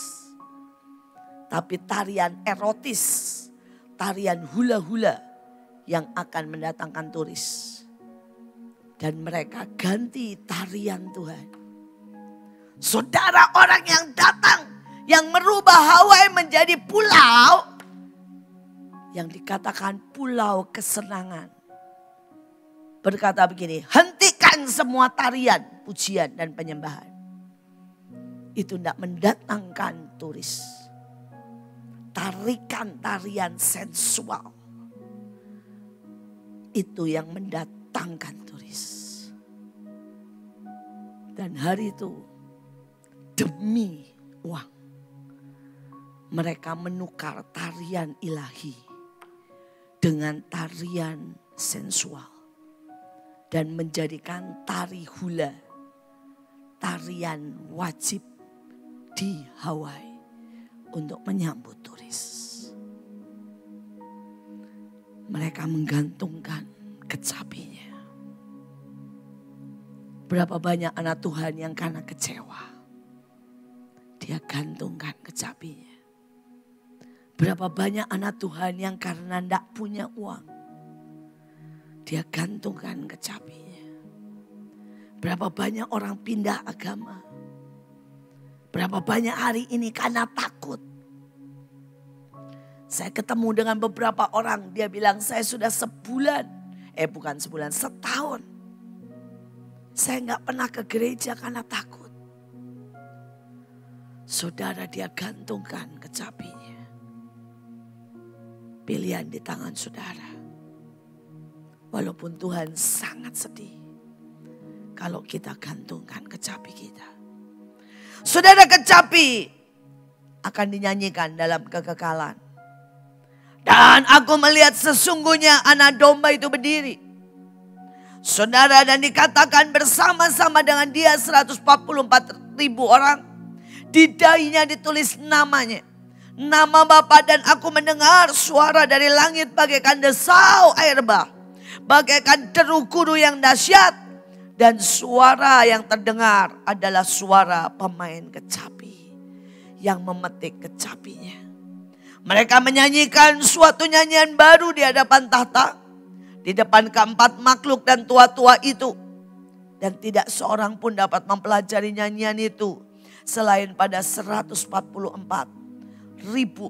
Tapi tarian erotis. Tarian hula-hula yang akan mendatangkan turis. Dan mereka ganti tarian Tuhan. Saudara, orang yang datang, yang merubah Hawaii menjadi pulau, yang dikatakan pulau kesenangan. Berkata begini, hentikan semua tarian, pujian dan penyembahan. Itu tidak mendatangkan turis. Tarikan tarian sensual. Itu yang mendatangkan turis. Dan hari itu demi uang. Mereka menukar tarian ilahi dengan tarian sensual. Dan menjadikan tari hula tarian wajib di Hawaii. Untuk menyambut turis. Mereka menggantungkan kecapinya. Berapa banyak anak Tuhan yang karena kecewa. Dia gantungkan kecapinya. Berapa banyak anak Tuhan yang karena tidak punya uang. Dia gantungkan kecapinya. Berapa banyak orang pindah agama. Berapa banyak hari ini karena takut. Saya ketemu dengan beberapa orang. Dia bilang saya sudah sebulan. Bukan sebulan, setahun. Saya gak pernah ke gereja karena takut. Saudara, dia gantungkan kecapinya. Pilihan di tangan saudara. Walaupun Tuhan sangat sedih. Kalau kita gantungkan kecapi kita. Saudara, kecapi akan dinyanyikan dalam kekekalan. Dan aku melihat sesungguhnya anak domba itu berdiri. Saudara, dan dikatakan bersama-sama dengan dia 144.000 orang. Di dahinya ditulis namanya. Nama Bapa, dan aku mendengar suara dari langit bagaikan desau air bah. Bagaikan deru guru yang dahsyat. Dan suara yang terdengar adalah suara pemain kecapi yang memetik kecapinya. Mereka menyanyikan suatu nyanyian baru di hadapan tahta, di depan keempat makhluk dan tua-tua itu. Dan tidak seorang pun dapat mempelajari nyanyian itu selain pada 144.000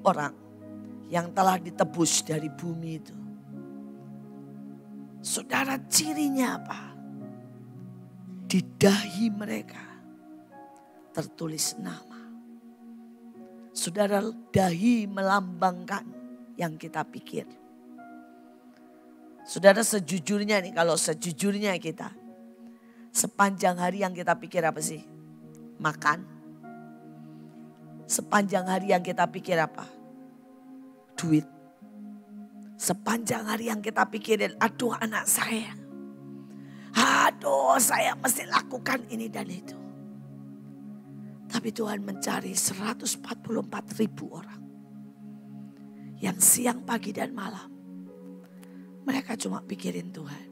orang yang telah ditebus dari bumi itu. Saudara, cirinya apa? Di dahi mereka tertulis nama. Saudara, dahi melambangkan yang kita pikir. Saudara, sejujurnya nih, kalau sejujurnya kita, sepanjang hari yang kita pikir apa sih? Makan. Sepanjang hari yang kita pikir apa? Duit. Sepanjang hari yang kita pikirin, aduh anak saya. Aduh saya mesti lakukan ini dan itu. Tapi Tuhan mencari 144.000 orang. Yang siang, pagi dan malam. Mereka cuma pikirin Tuhan.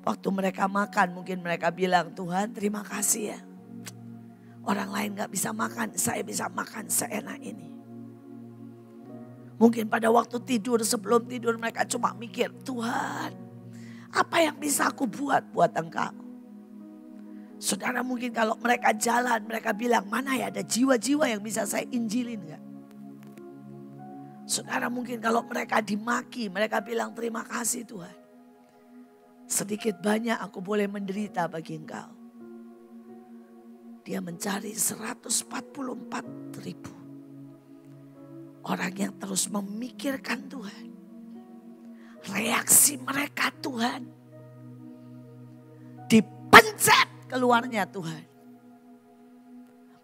Waktu mereka makan mungkin mereka bilang, Tuhan terima kasih ya. Orang lain gak bisa makan, saya bisa makan seenak ini. Mungkin pada waktu tidur, sebelum tidur mereka cuma mikir, Tuhan apa yang bisa aku buat Engkau. Saudara, mungkin kalau mereka jalan, mereka bilang, mana ya ada jiwa-jiwa yang bisa saya injilin gak? Saudara, mungkin kalau mereka dimaki, mereka bilang terima kasih Tuhan. Sedikit banyak aku boleh menderita bagi Engkau. Dia mencari 144.000 orang yang terus memikirkan Tuhan. Reaksi mereka Tuhan. Dipencet keluarnya Tuhan.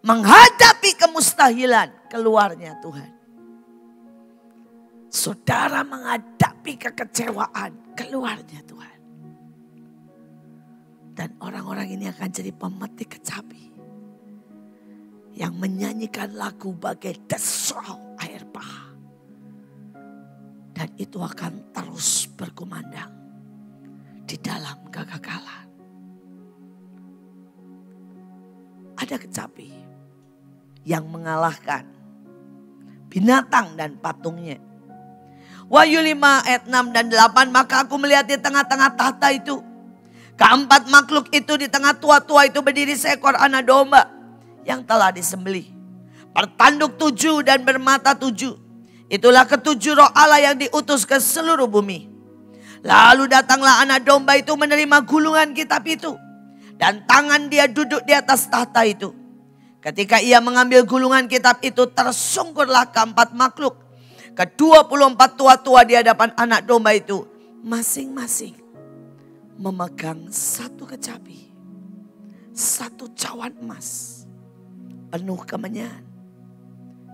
Menghadapi kemustahilan keluarnya Tuhan. Saudara menghadapi kekecewaan keluarnya Tuhan. Dan orang-orang ini akan jadi pemetik kecapi. Yang menyanyikan lagu bagai desau air bah. Dan itu akan terus berkumandang di dalam kegagalan. Ada kecapi yang mengalahkan binatang dan patungnya. Wahyu 5 ayat 6 dan 8, maka aku melihat di tengah-tengah tahta itu. Keempat makhluk itu di tengah tua-tua itu berdiri seekor anak domba yang telah disembelih. Bertanduk 7 dan bermata 7. Itulah ketujuh roh Allah yang diutus ke seluruh bumi. Lalu datanglah anak domba itu menerima gulungan kitab itu. Dan tangan dia duduk di atas tahta itu. Ketika ia mengambil gulungan kitab itu, tersungkurlah keempat makhluk. Ke-24 tua-tua di hadapan anak domba itu. Masing-masing memegang satu kecapi. Satu cawan emas. Penuh kemenyan.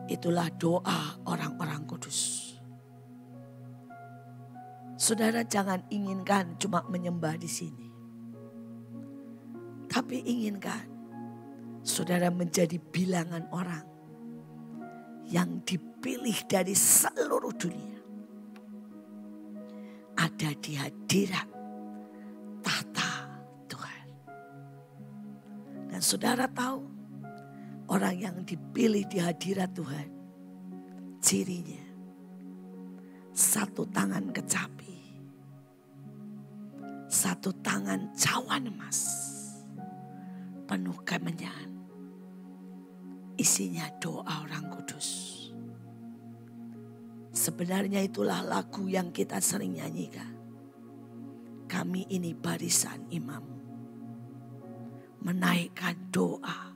Itulah doa orang-orang kudus. Saudara, jangan inginkan cuma menyembah di sini. Tapi inginkan saudara menjadi bilangan orang yang dipilih dari seluruh dunia. Ada di hadirat tahta Tuhan. Dan saudara tahu, orang yang dipilih di hadirat Tuhan, cirinya satu tangan kecapi, satu tangan cawan emas, penuh kemenyan. Isinya doa orang kudus. Sebenarnya itulah lagu yang kita sering nyanyikan. Kami ini barisan imam. Menaikkan doa.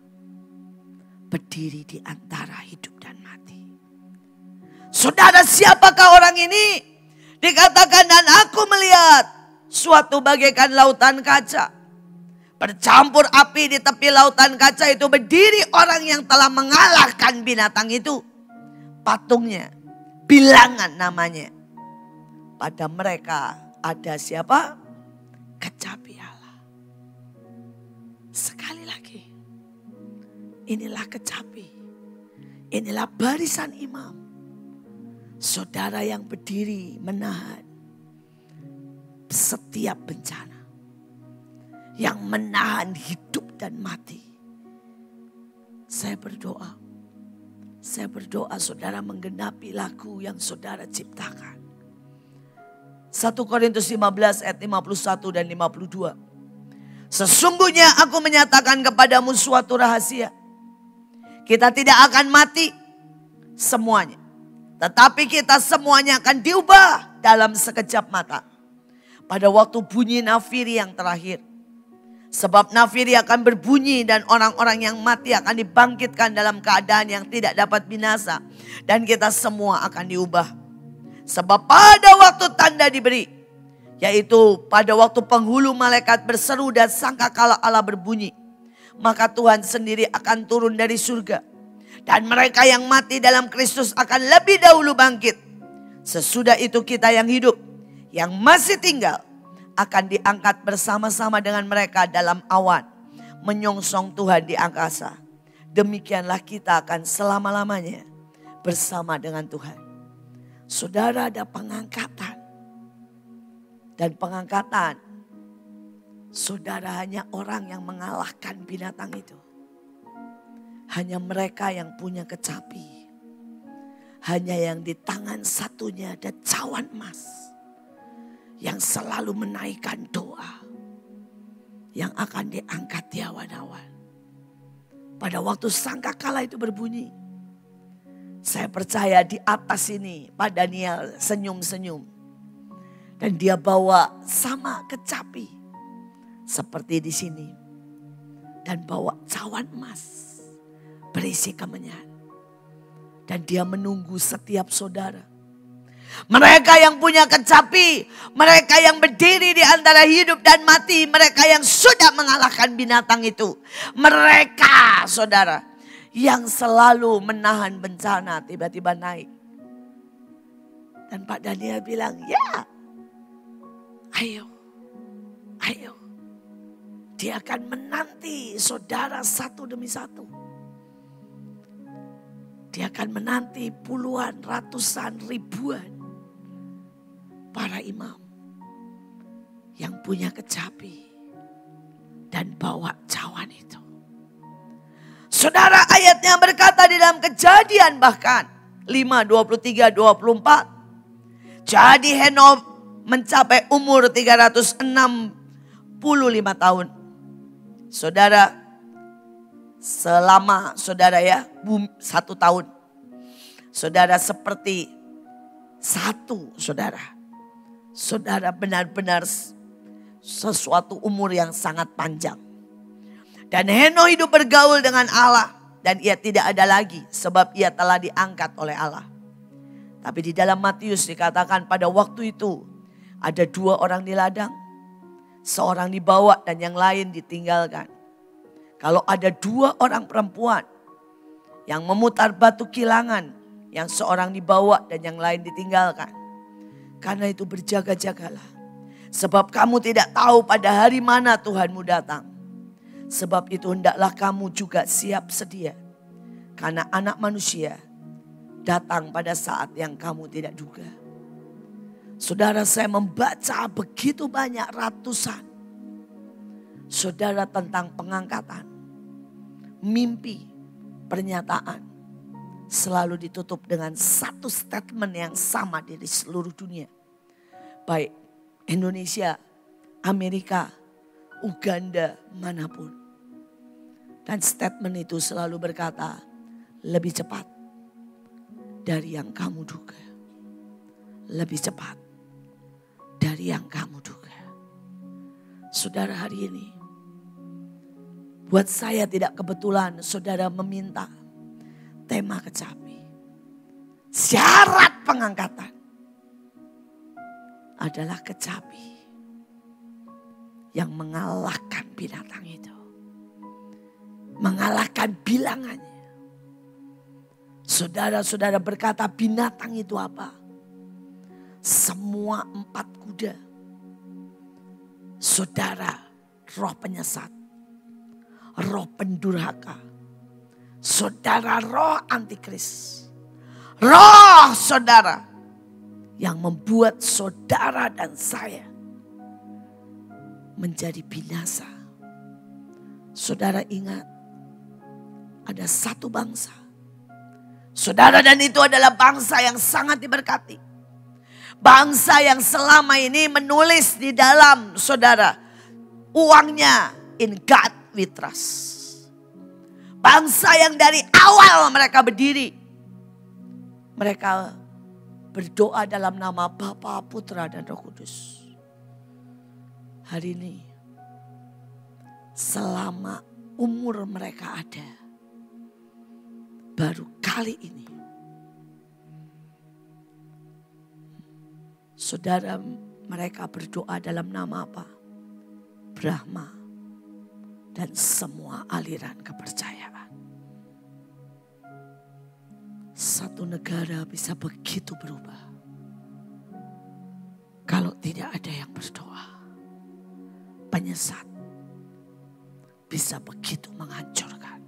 Berdiri di antara hidup dan mati. Saudara, siapakah orang ini? Dikatakan, dan aku melihat suatu bagaikan lautan kaca. Bercampur api di tepi lautan kaca itu berdiri orang yang telah mengalahkan binatang itu. Patungnya, bilangan namanya. Pada mereka ada siapa? Kecapi Allah. Sekali lagi. Inilah kecapi. Inilah barisan imam. Saudara yang berdiri menahan setiap bencana. Yang menahan hidup dan mati. Saya berdoa saudara menggenapi lagu yang saudara ciptakan. 1 Korintus 15 ayat 51 dan 52. Sesungguhnya aku menyatakan kepadamu suatu rahasia. Kita tidak akan mati semuanya. Tetapi kita semuanya akan diubah dalam sekejap mata. Pada waktu bunyi nafiri yang terakhir. Sebab nafiri akan berbunyi dan orang-orang yang mati akan dibangkitkan dalam keadaan yang tidak dapat binasa. Dan kita semua akan diubah. Sebab pada waktu tanda diberi, yaitu pada waktu penghulu malaikat berseru dan sangkakala Allah berbunyi, maka Tuhan sendiri akan turun dari surga. Dan mereka yang mati dalam Kristus akan lebih dahulu bangkit. Sesudah itu kita yang hidup, yang masih tinggal, akan diangkat bersama-sama dengan mereka dalam awan, menyongsong Tuhan di angkasa. Demikianlah kita akan selama-lamanya bersama dengan Tuhan. Saudara, ada pengangkatan. Dan pengangkatan, saudara, hanya orang yang mengalahkan binatang itu. Hanya mereka yang punya kecapi. Hanya yang di tangan satunya ada cawan emas. Yang selalu menaikkan doa. Yang akan diangkat di awan-awan. Pada waktu sangkakala itu berbunyi. Saya percaya di atas ini Pak Daniel senyum-senyum. Dan dia bawa sama kecapi. Seperti di sini. Dan bawa cawan emas. Berisi kemenyan. Dan dia menunggu setiap saudara. Mereka yang punya kecapi. Mereka yang berdiri di antara hidup dan mati. Mereka yang sudah mengalahkan binatang itu. Mereka saudara. Yang selalu menahan bencana tiba-tiba naik. Dan Pak Daniel bilang, ya. Ayo. Ayo. Dia akan menanti saudara satu demi satu. Dia akan menanti puluhan, ratusan, ribuan para imam yang punya kecapi dan bawa cawan itu. Saudara, ayatnya berkata di dalam Kejadian bahkan 5, 23, 24. Jadi Henok mencapai umur 365 tahun. Saudara, selama saudara ya 1 tahun. Saudara seperti satu saudara. Saudara benar-benar sesuatu umur yang sangat panjang. Dan Henok hidup bergaul dengan Allah. Dan ia tidak ada lagi sebab ia telah diangkat oleh Allah. Tapi di dalam Matius dikatakan pada waktu itu ada 2 orang di ladang. Seorang dibawa dan yang lain ditinggalkan. Kalau ada 2 orang perempuan yang memutar batu kilangan, yang seorang dibawa dan yang lain ditinggalkan. Karena itu berjaga-jagalah. Sebab kamu tidak tahu pada hari mana Tuhanmu datang. Sebab itu hendaklah kamu juga siap sedia. Karena Anak Manusia datang pada saat yang kamu tidak duga. Saudara, saya membaca begitu banyak ratusan. Saudara, tentang pengangkatan. Mimpi, pernyataan selalu ditutup dengan satu statement yang sama di seluruh dunia. Baik Indonesia, Amerika, Uganda, manapun. Dan statement itu selalu berkata, lebih cepat dari yang kamu duga. Lebih cepat dari yang kamu duga. Saudara, hari ini buat saya tidak kebetulan saudara meminta tema kecapi. Syarat pengangkatan adalah kecapi yang mengalahkan binatang itu. Mengalahkan bilangannya. Saudara-saudara berkata binatang itu apa? Semua 4 kuda. Saudara, roh penyesat. Roh pendurhaka. Saudara, roh antikris. Roh saudara yang membuat saudara dan saya menjadi binasa. Saudara ingat, ada satu bangsa. Saudara, dan itu adalah bangsa yang sangat diberkati. Bangsa yang selama ini menulis di dalam saudara uangnya, in God we trust. Bangsa yang dari awal mereka berdiri. Mereka berdoa dalam nama Bapa, Putra, dan Roh Kudus. Hari ini, selama umur mereka ada, baru kali ini Saudara, mereka berdoa dalam nama apa? Brahma dan semua aliran kepercayaan. Satu negara bisa begitu berubah kalau tidak ada yang berdoa. Penyesat bisa begitu menghancurkan.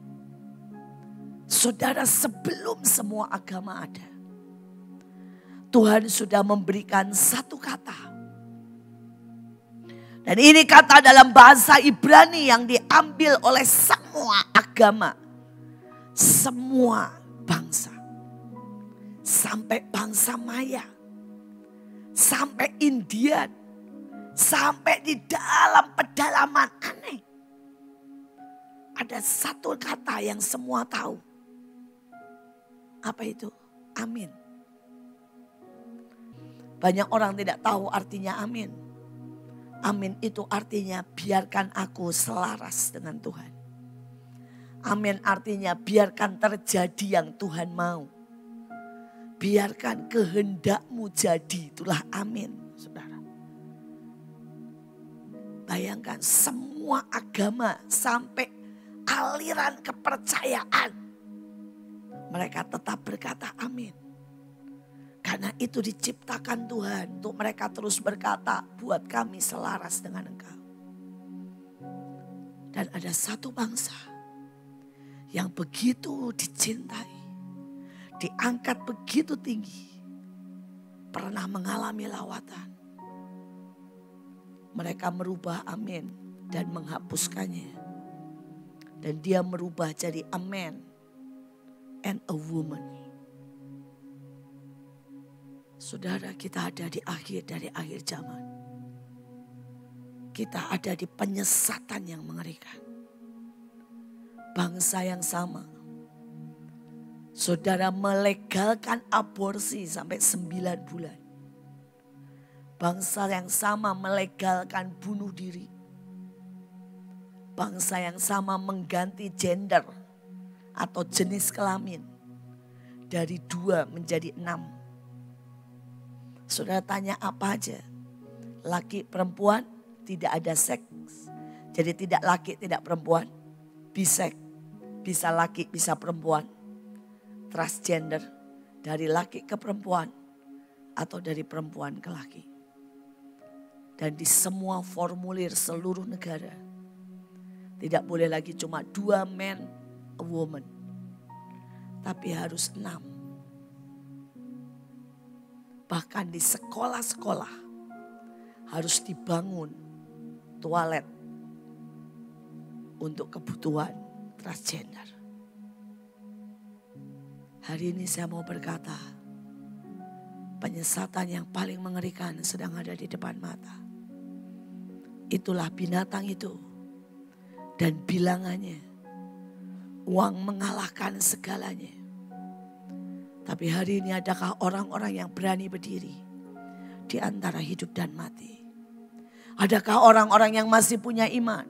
Saudara, sebelum semua agama ada, Tuhan sudah memberikan satu kata. Dan ini kata dalam bahasa Ibrani yang diambil oleh semua agama, semua bangsa. Sampai bangsa Maya, sampai Indian, sampai di dalam pedalaman aneh. Ada satu kata yang semua tahu. Apa itu? Amin. Banyak orang tidak tahu artinya amin. Amin itu artinya biarkan aku selaras dengan Tuhan. Amin artinya biarkan terjadi yang Tuhan mau. Biarkan kehendakmu jadi, itulah amin, saudara. Bayangkan semua agama sampai aliran kepercayaan. Mereka tetap berkata amin. Karena itu diciptakan Tuhan untuk mereka terus berkata, buat kami selaras dengan Engkau. Dan ada satu bangsa yang begitu dicintai, diangkat begitu tinggi, pernah mengalami lawatan. Mereka merubah amin dan menghapuskannya. Dan dia merubah jadi a man and a woman. Saudara, kita ada di akhir dari akhir zaman. Kita ada di penyesatan yang mengerikan. Bangsa yang sama. Saudara, melegalkan aborsi sampai 9 bulan. Bangsa yang sama melegalkan bunuh diri. Bangsa yang sama mengganti gender atau jenis kelamin dari 2 menjadi 6. Saudara tanya apa aja? Laki perempuan tidak ada seks. Jadi tidak laki tidak perempuan. Biseks. Bisa laki bisa perempuan. Transgender. Dari laki ke perempuan. Atau dari perempuan ke laki. Dan di semua formulir seluruh negara. Tidak boleh lagi cuma 2 men, a woman. Tapi harus 6. Bahkan di sekolah-sekolah harus dibangun toilet untuk kebutuhan transgender. Hari ini saya mau berkata, penyesatan yang paling mengerikan sedang ada di depan mata. Itulah binatang itu dan bilangannya. Uang mengalahkan segalanya. Tapi hari ini adakah orang-orang yang berani berdiri di antara hidup dan mati? Adakah orang-orang yang masih punya iman?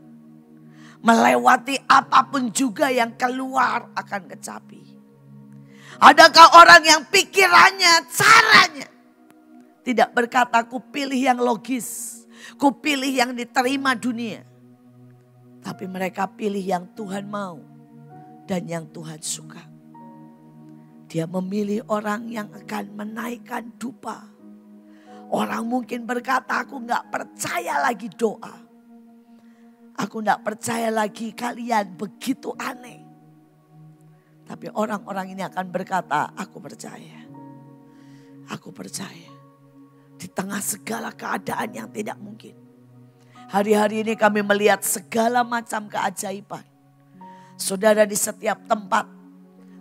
Melewati apapun juga yang keluar akan kecapi. Adakah orang yang pikirannya, caranya tidak berkata ku pilih yang logis, ku pilih yang diterima dunia. Tapi mereka pilih yang Tuhan mau dan yang Tuhan suka. Dia memilih orang yang akan menaikkan dupa. Orang mungkin berkata, aku gak percaya lagi doa. Aku gak percaya lagi kalian begitu aneh. Tapi orang-orang ini akan berkata, aku percaya. Aku percaya. Di tengah segala keadaan yang tidak mungkin. Hari-hari ini kami melihat segala macam keajaiban. Saudara, di setiap tempat.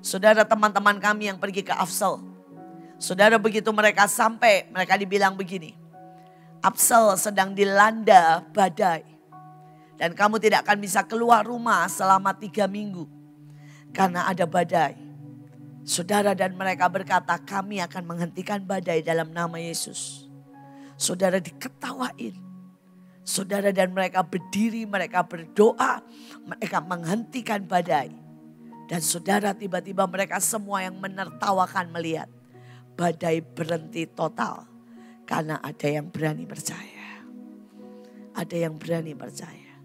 Saudara, teman-teman kami yang pergi ke Afsal. Saudara, begitu mereka sampai, mereka dibilang begini. Afsal sedang dilanda badai. Dan kamu tidak akan bisa keluar rumah selama 3 minggu. Karena ada badai. Saudara, dan mereka berkata, kami akan menghentikan badai dalam nama Yesus. Saudara, diketawain. Saudara, dan mereka berdiri, mereka berdoa. Mereka menghentikan badai. Dan saudara, tiba-tiba mereka semua yang menertawakan melihat badai berhenti total. Karena ada yang berani percaya. Ada yang berani percaya.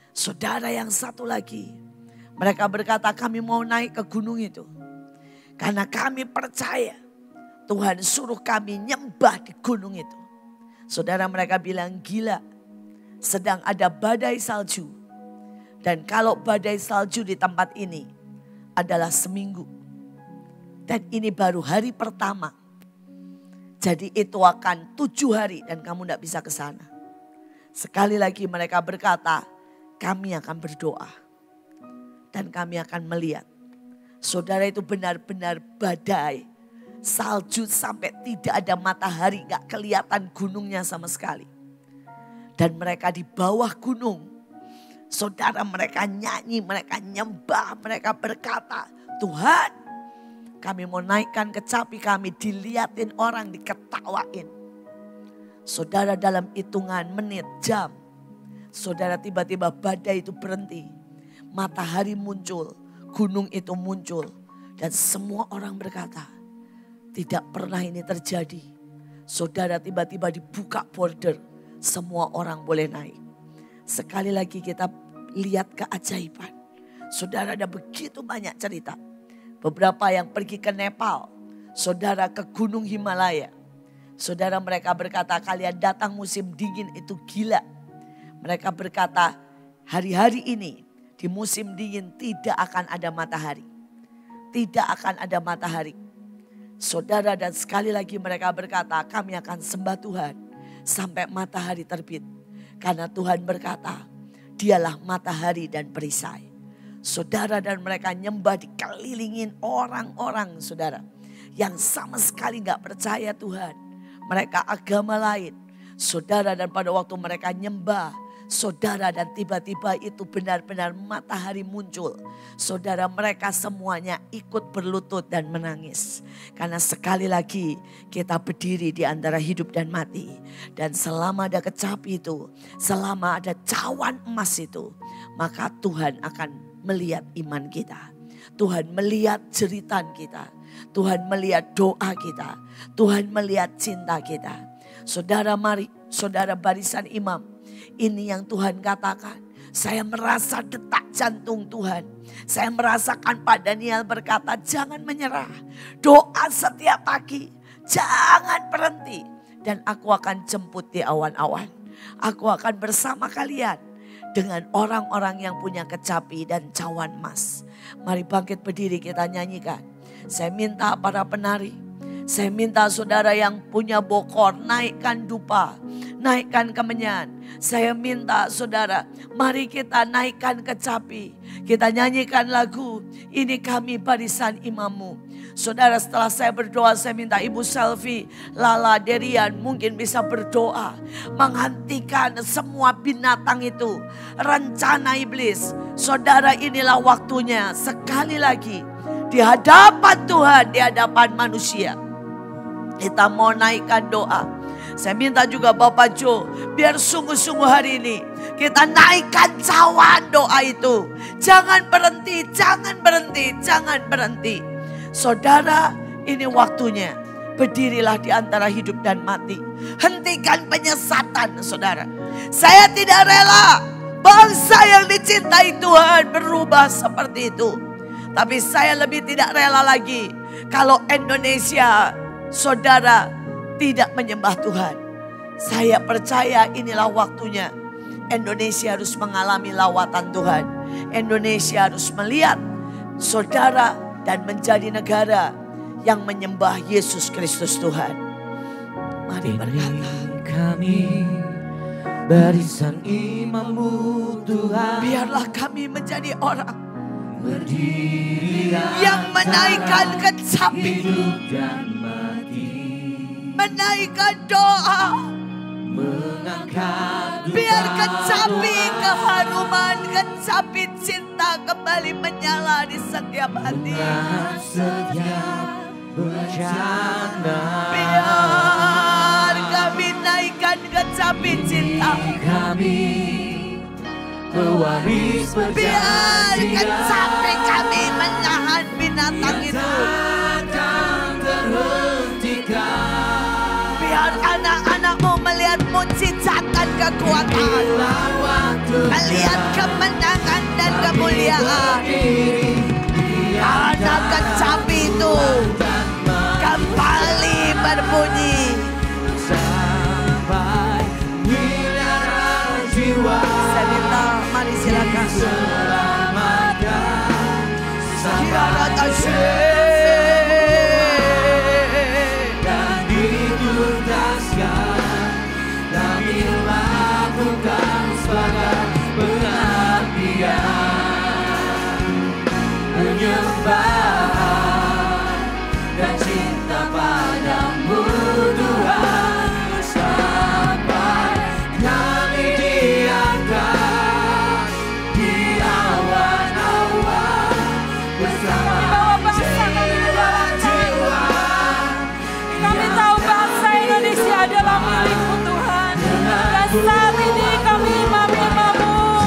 Saudara yang satu lagi, mereka berkata kami mau naik ke gunung itu. Karena kami percaya Tuhan suruh kami nyembah di gunung itu. Saudara, mereka bilang gila, sedang ada badai salju. Dan kalau badai salju di tempat ini adalah seminggu. Dan ini baru hari pertama. Jadi itu akan 7 hari dan kamu tidak bisa ke sana. Sekali lagi mereka berkata, kami akan berdoa. Dan kami akan melihat. Saudara, itu benar-benar badai. Salju sampai tidak ada matahari, gak kelihatan gunungnya sama sekali. Dan mereka di bawah gunung. Saudara, mereka nyanyi, mereka nyembah, mereka berkata, Tuhan, kami mau naikkan kecapi kami, dilihatin orang, diketawain. Saudara, dalam hitungan menit, jam, saudara, tiba-tiba badai itu berhenti. Matahari muncul, gunung itu muncul. Dan semua orang berkata, tidak pernah ini terjadi. Saudara, tiba-tiba dibuka border, semua orang boleh naik. Sekali lagi kita lihat keajaiban. Saudara, ada begitu banyak cerita. Beberapa yang pergi ke Nepal, saudara, ke Gunung Himalaya. Saudara, mereka berkata kalian datang musim dingin itu gila. Mereka berkata hari-hari ini di musim dingin tidak akan ada matahari. Tidak akan ada matahari. Saudara, dan sekali lagi mereka berkata kami akan sembah Tuhan sampai matahari terbit. Karena Tuhan berkata dialah matahari dan perisai. Saudara, dan mereka nyembah dikelilingin orang-orang saudara. Yang sama sekali gak percaya Tuhan. Mereka agama lain. Saudara, dan pada waktu mereka nyembah. Saudara, dan tiba-tiba itu benar-benar matahari muncul. Saudara, mereka semuanya ikut berlutut dan menangis. Karena sekali lagi kita berdiri di antara hidup dan mati. Dan selama ada kecapi itu, selama ada cawan emas itu, maka Tuhan akan melihat iman kita. Tuhan melihat jeritan kita. Tuhan melihat doa kita. Tuhan melihat cinta kita. Saudara, mari, saudara barisan imam. Ini yang Tuhan katakan. Saya merasa detak jantung Tuhan. Saya merasakan Pak Daniel berkata jangan menyerah. Doa setiap pagi. Jangan berhenti. Dan aku akan jemput di awan-awan. Aku akan bersama kalian. Dengan orang-orang yang punya kecapi dan cawan emas. Mari bangkit berdiri kita nyanyikan. Saya minta para penari. Saya minta saudara yang punya bokor naikkan dupa, naikkan kemenyan. Saya minta saudara, mari kita naikkan kecapi. Kita nyanyikan lagu, ini kami barisan imammu. Saudara, setelah saya berdoa, saya minta Ibu Selvi, Lala, Derian mungkin bisa berdoa. Menghentikan semua binatang itu, rencana iblis. Saudara, inilah waktunya sekali lagi di hadapan Tuhan, di hadapan manusia. Kita mau naikkan doa. Saya minta juga Bapak Jo, biar sungguh-sungguh hari ini kita naikkan cawan doa itu. Jangan berhenti, jangan berhenti, jangan berhenti. Saudara, ini waktunya. Berdirilah di antara hidup dan mati. Hentikan penyesatan, saudara. Saya tidak rela bangsa yang dicintai Tuhan berubah seperti itu. Tapi saya lebih tidak rela lagi kalau Indonesia, saudara, tidak menyembah Tuhan. Saya percaya inilah waktunya. Indonesia harus mengalami lawatan Tuhan. Indonesia harus melihat saudara dan menjadi negara yang menyembah Yesus Kristus Tuhan. Mari berkata. Kami barisan imammu Tuhan. Biarlah kami menjadi orang berdiri yang menaikkan kecapi, hidup dan mati, menaikkan doa, mengangkat biar kecapi keharuman, kecapi cinta kembali menyala di setiap hati. setiap bencana. Biar kami naikkan kecapi cinta, Kami pewaris biar perjanjian. kecapi kami menahan binatang itu. Takkan terhentikan. Biar anak-anakmu melihat mujizat dan kekuatan, melihat kemenangan dan kemuliaan. Anak kecapi itu kembali berbunyi. Sampai miliaran jiwa. Saya minta, mari silakan. Dan dituntaskan, kami lakukan sebagai pengabdian, penyembahan dan cinta padamu Tuhan, sampai kami diangkat di awan-awan bersama jiwa. Kami tahu bangsa Indonesia adalah milik-Mu Tuhan. Dan saat ini kami imam-imam-Mu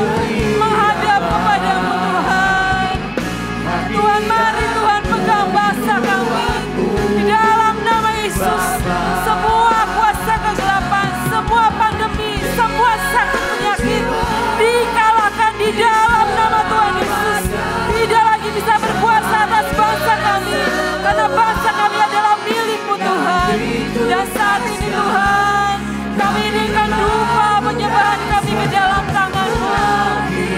menghadap kepada-Mu Tuhan. Tuhan, mari Tuhan pegang bangsa kami. Di dalam nama Yesus, semua kuasa kegelapan, semua pandemi, semua sakit penyakit dikalahkan di dalam nama Tuhan Yesus. Tidak lagi bisa berkuasa atas bangsa kami, karena bangsa kami adalah milik-Mu Tuhan. Dan saat ini Tuhan, kami inikan dupa penyembahan kami ke dalam tangan-Mu.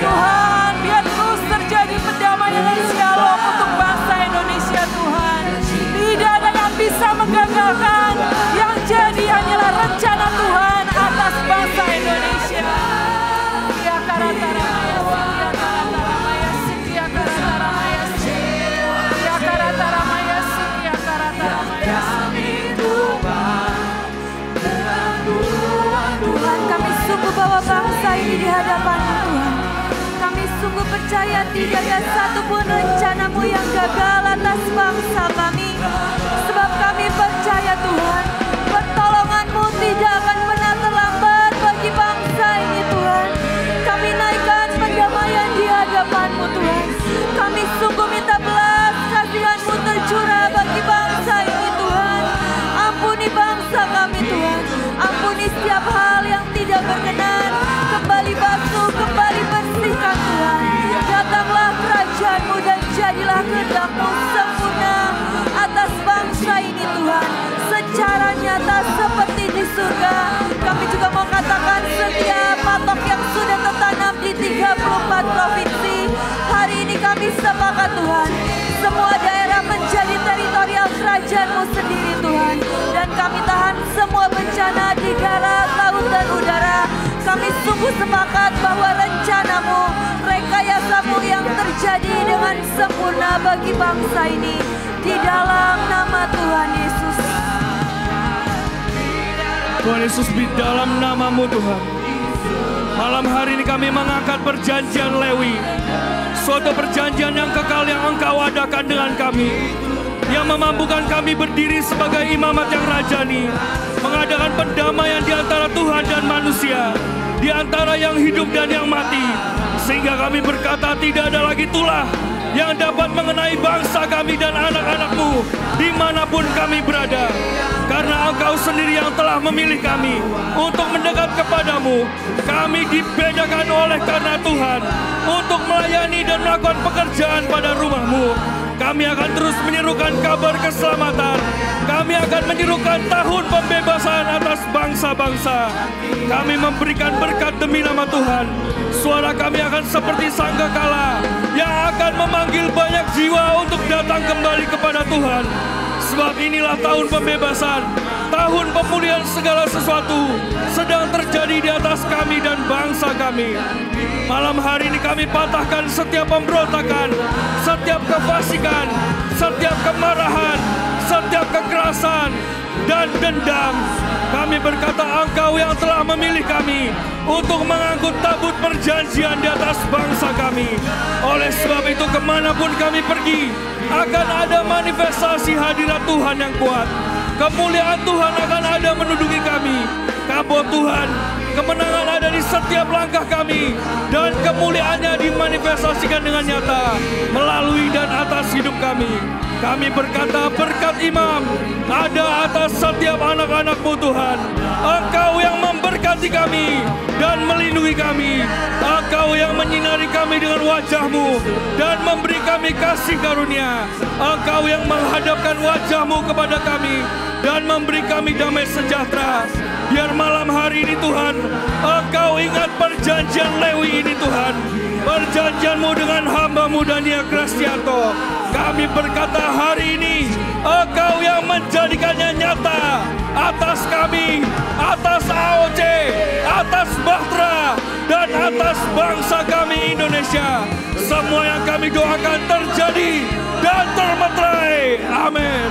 Tuhan, biar terus terjadi pendamaian dan shalom untuk bangsa Indonesia Tuhan. Tidak ada yang bisa menggagalkan, yang jadi hanyalah rencana Tuhan atas bangsa Indonesia. Ya karataramaya, ya karataramaya, ya karataramaya, ya karataramaya, ya karataramaya. Tuhan, kami sungguh bawa bangsa ini di hadapan-Mu Tuhan. Kami sungguh percaya tidak ada satupun rencana-Mu yang gagal atas bangsa kami. Sebab kami percaya Tuhan, pertolongan-Mu tidak akan pernah terlambat bagi bangsa ini Tuhan. Kami naikkan pendamaian di hadapan-Mu Tuhan. Kami sungguh minta belas kasihan-Mu tercurah bagi bangsa ini Tuhan. Ampuni bangsa kami Tuhan. Ampuni setiap hal yang tidak berkenan. Kembali basuh, kembali bersihkan Tuhan. Datanglah kerajaan-Mu dan jadilah kehendak-Mu sempurna atas bangsa ini Tuhan. Secara nyata seperti di surga. Kami juga mau katakan setiap patok yang sudah tertanam di 34 provinsi. Hari ini kami sepakat Tuhan. Semua daerah menjadi teritorial kerajaan-Mu sendiri Tuhan. Dan kami tahan semua bencana di darat, laut dan udara. Kami sungguh sepakat bahwa rencana-Mu, rekayasa-Mu yang terjadi dengan sempurna bagi bangsa ini. Di dalam nama Tuhan Yesus. Tuhan Yesus, di dalam nama-Mu Tuhan, malam hari ini kami mengangkat perjanjian Lewi, suatu perjanjian yang kekal yang Engkau adakan dengan kami, yang memampukan kami berdiri sebagai imamat yang rajani, mengadakan pendamaian di antara Tuhan dan manusia, di antara yang hidup dan yang mati, sehingga kami berkata tidak ada lagi tulah yang dapat mengenai bangsa kami dan anak-anak-Mu dimanapun kami berada. Karena Engkau sendiri yang telah memilih kami untuk mendekat kepadamu. Kami dibedakan oleh karena Tuhan untuk melayani dan melakukan pekerjaan pada rumah-Mu. Kami akan terus menyerukan kabar keselamatan. Kami akan menyerukan tahun pembebasan atas bangsa-bangsa. Kami memberikan berkat demi nama Tuhan. Suara kami akan seperti sangkakala yang akan memanggil banyak jiwa untuk datang kembali kepada Tuhan. Sebab inilah tahun pembebasan, tahun pemulihan segala sesuatu sedang terjadi di atas kami dan bangsa kami. Malam hari ini kami patahkan setiap pemberontakan, setiap kefasikan, setiap kemarahan, setiap kekerasan dan dendam. Kami berkata Engkau yang telah memilih kami untuk mengangkut tabut perjanjian di atas bangsa kami. Oleh sebab itu kemanapun kami pergi, akan ada manifestasi hadirat Tuhan yang kuat. Kemuliaan Tuhan akan ada menundungi kami. Kabut Tuhan, kemenangan ada di setiap langkah kami. Dan kemuliaannya dimanifestasikan dengan nyata melalui dan atas hidup kami. Kami berkata berkat imam ada atas setiap anak-anak-Mu Tuhan. Engkau yang memberkati kami dan melindungi kami. Engkau yang menyinari kami dengan wajah-Mu dan memberi kami kasih karunia. Engkau yang menghadapkan wajah-Mu kepada kami dan memberi kami damai sejahtera. Biar malam hari ini Tuhan, Engkau ingat perjanjian Lewi ini Tuhan. Perjanjian-Mu dengan hamba-Mu Dania Krastianto. Kami berkata hari ini, Engkau yang menjadikannya nyata atas kami, atas AOC, atas Bahtera, dan atas bangsa kami Indonesia. Semua yang kami doakan terjadi dan termeterai. Amin.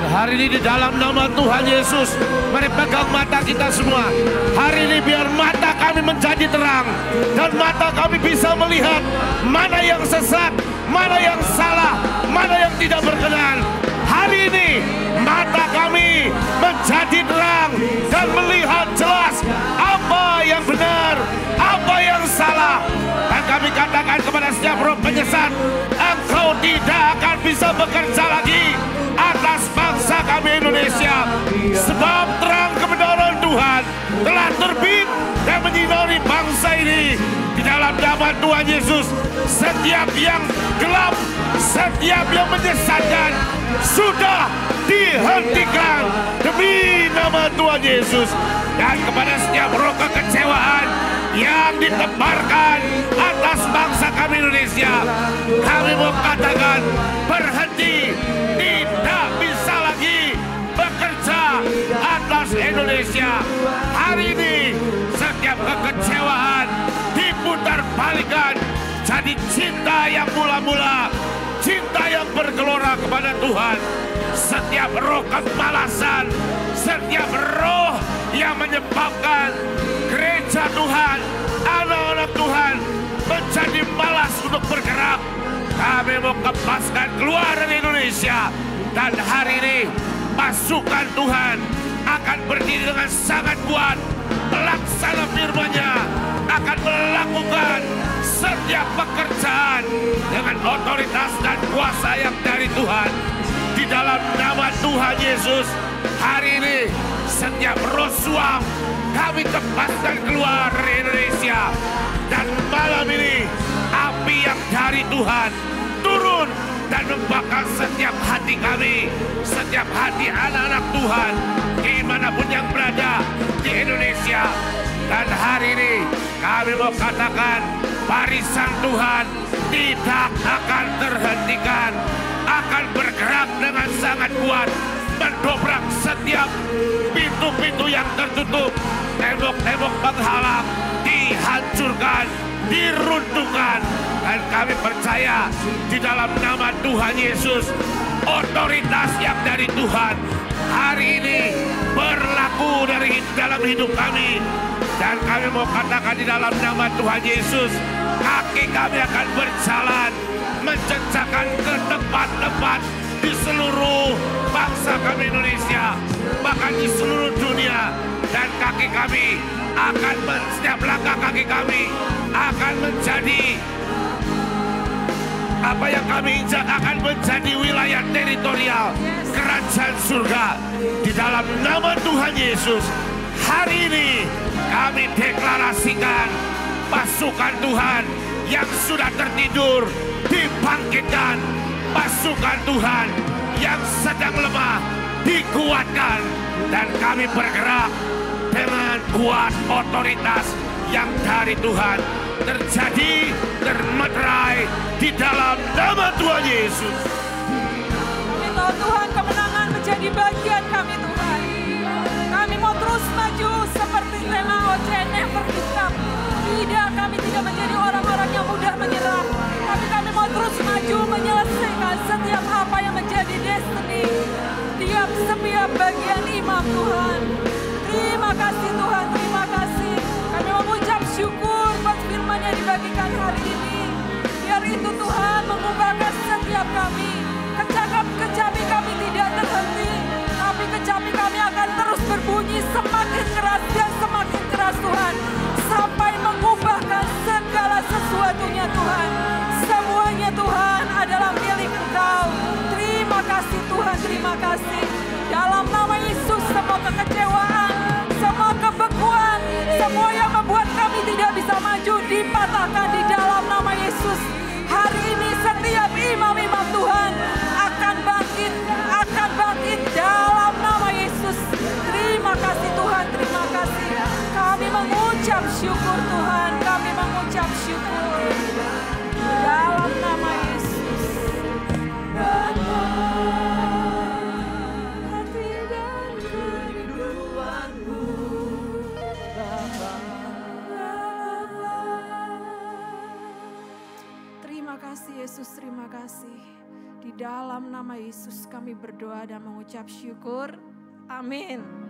Hari ini di dalam nama Tuhan Yesus, mari pegang mata kita semua. Hari ini biar mata kami menjadi terang dan mata kami bisa melihat mana yang sesat, mana yang salah, mana yang tidak berkenan. Hari ini mata kami menjadi terang dan melihat jelas apa yang benar, apa yang salah. Dan kami katakan kepada setiap roh penyesat, engkau tidak akan bisa bekerja lagi atas bangsa kami Indonesia. Sebab terang kebenaran Tuhan telah terbit dan menyinari bangsa ini. Di dalam nama Tuhan Yesus, setiap yang gelap, setiap yang menyesatkan sudah dihentikan demi nama Tuhan Yesus. Dan kepada setiap roh kekecewaan yang ditebarkan atas bangsa kami Indonesia, kami mau katakan berhenti, tidak bisa lagi bekerja atas Indonesia. Hari ini setiap kekecewaan diputar balikan jadi cinta yang mula-mula, cinta yang bergelora kepada Tuhan. Setiap roh kemalasan, setiap roh yang menyebabkan gereja Tuhan, anak-anak Tuhan menjadi malas untuk bergerak, kami mau lepaskan keluar dari Indonesia. Dan hari ini pasukan Tuhan akan berdiri dengan sangat kuat, pelaksana firman-Nya akan melakukan setiap pekerjaan dengan otoritas dan kuasa yang dari Tuhan. Di dalam nama Tuhan Yesus, hari ini setiap roh suam kami lepaskan keluar dari Indonesia. Dan malam ini api yang dari Tuhan turun dan membakar setiap hati kami, setiap hati anak-anak Tuhan dimanapun yang berada di Indonesia. Dan hari ini kami mau katakan barisan Tuhan tidak akan terhentikan, akan bergerak dengan sangat kuat, mendobrak setiap pintu-pintu yang tertutup, tembok-tembok penghalang dihancurkan, diruntuhkan. Dan kami percaya di dalam nama Tuhan Yesus, otoritas yang dari Tuhan hari ini berlaku dalam hidup kami. Dan kami mau katakan di dalam nama Tuhan Yesus, kaki kami akan berjalan menjejakkan ke tempat-tempat di seluruh bangsa kami Indonesia, bahkan di seluruh dunia. Dan kaki kami akan, setiap langkah kaki kami akan menjadi, apa yang kami injak akan menjadi wilayah teritorial kerajaan surga. Di dalam nama Tuhan Yesus, hari ini kami deklarasikan pasukan Tuhan yang sudah tertidur dibangkitkan, pasukan Tuhan yang sedang lemah dikuatkan, dan kami bergerak dengan kuat otoritas yang dari Tuhan. Terjadi, termeterai di dalam nama Tuhan Yesus. Kami tahu Tuhan, kemenangan menjadi bagian kami Tuhan. Kami mau terus maju seperti tema OC Never Give Up. Tidak, kami tidak menjadi orang-orang yang mudah menyerah, tapi kami mau terus maju menyelesaikan setiap apa yang menjadi destiny setiap bagian imam Tuhan. Terima kasih Tuhan, terima kasih. Kami mengucap syukur buat firman yang dibagikan hari ini. Biar itu Tuhan mengubahkan setiap kami. Kecapi kami tidak terhenti, tapi kecapi kami akan terus berbunyi semakin keras dan semakin keras Tuhan, sampai mengubahkan segala sesuatunya Tuhan. Semuanya Tuhan adalah milik Engkau. tidak bisa maju dipatahkan di dalam nama Yesus. Hari ini setiap imam-imam Tuhan akan bangkit dalam nama Yesus. Terima kasih Tuhan, terima kasih. Kami mengucap syukur Tuhan, kami mengucap syukur. Dalam nama Yesus. Hati dan kerinduanmu, Bapa. Terima kasih Yesus, terima kasih. Di dalam nama Yesus kami berdoa dan mengucap syukur. Amin.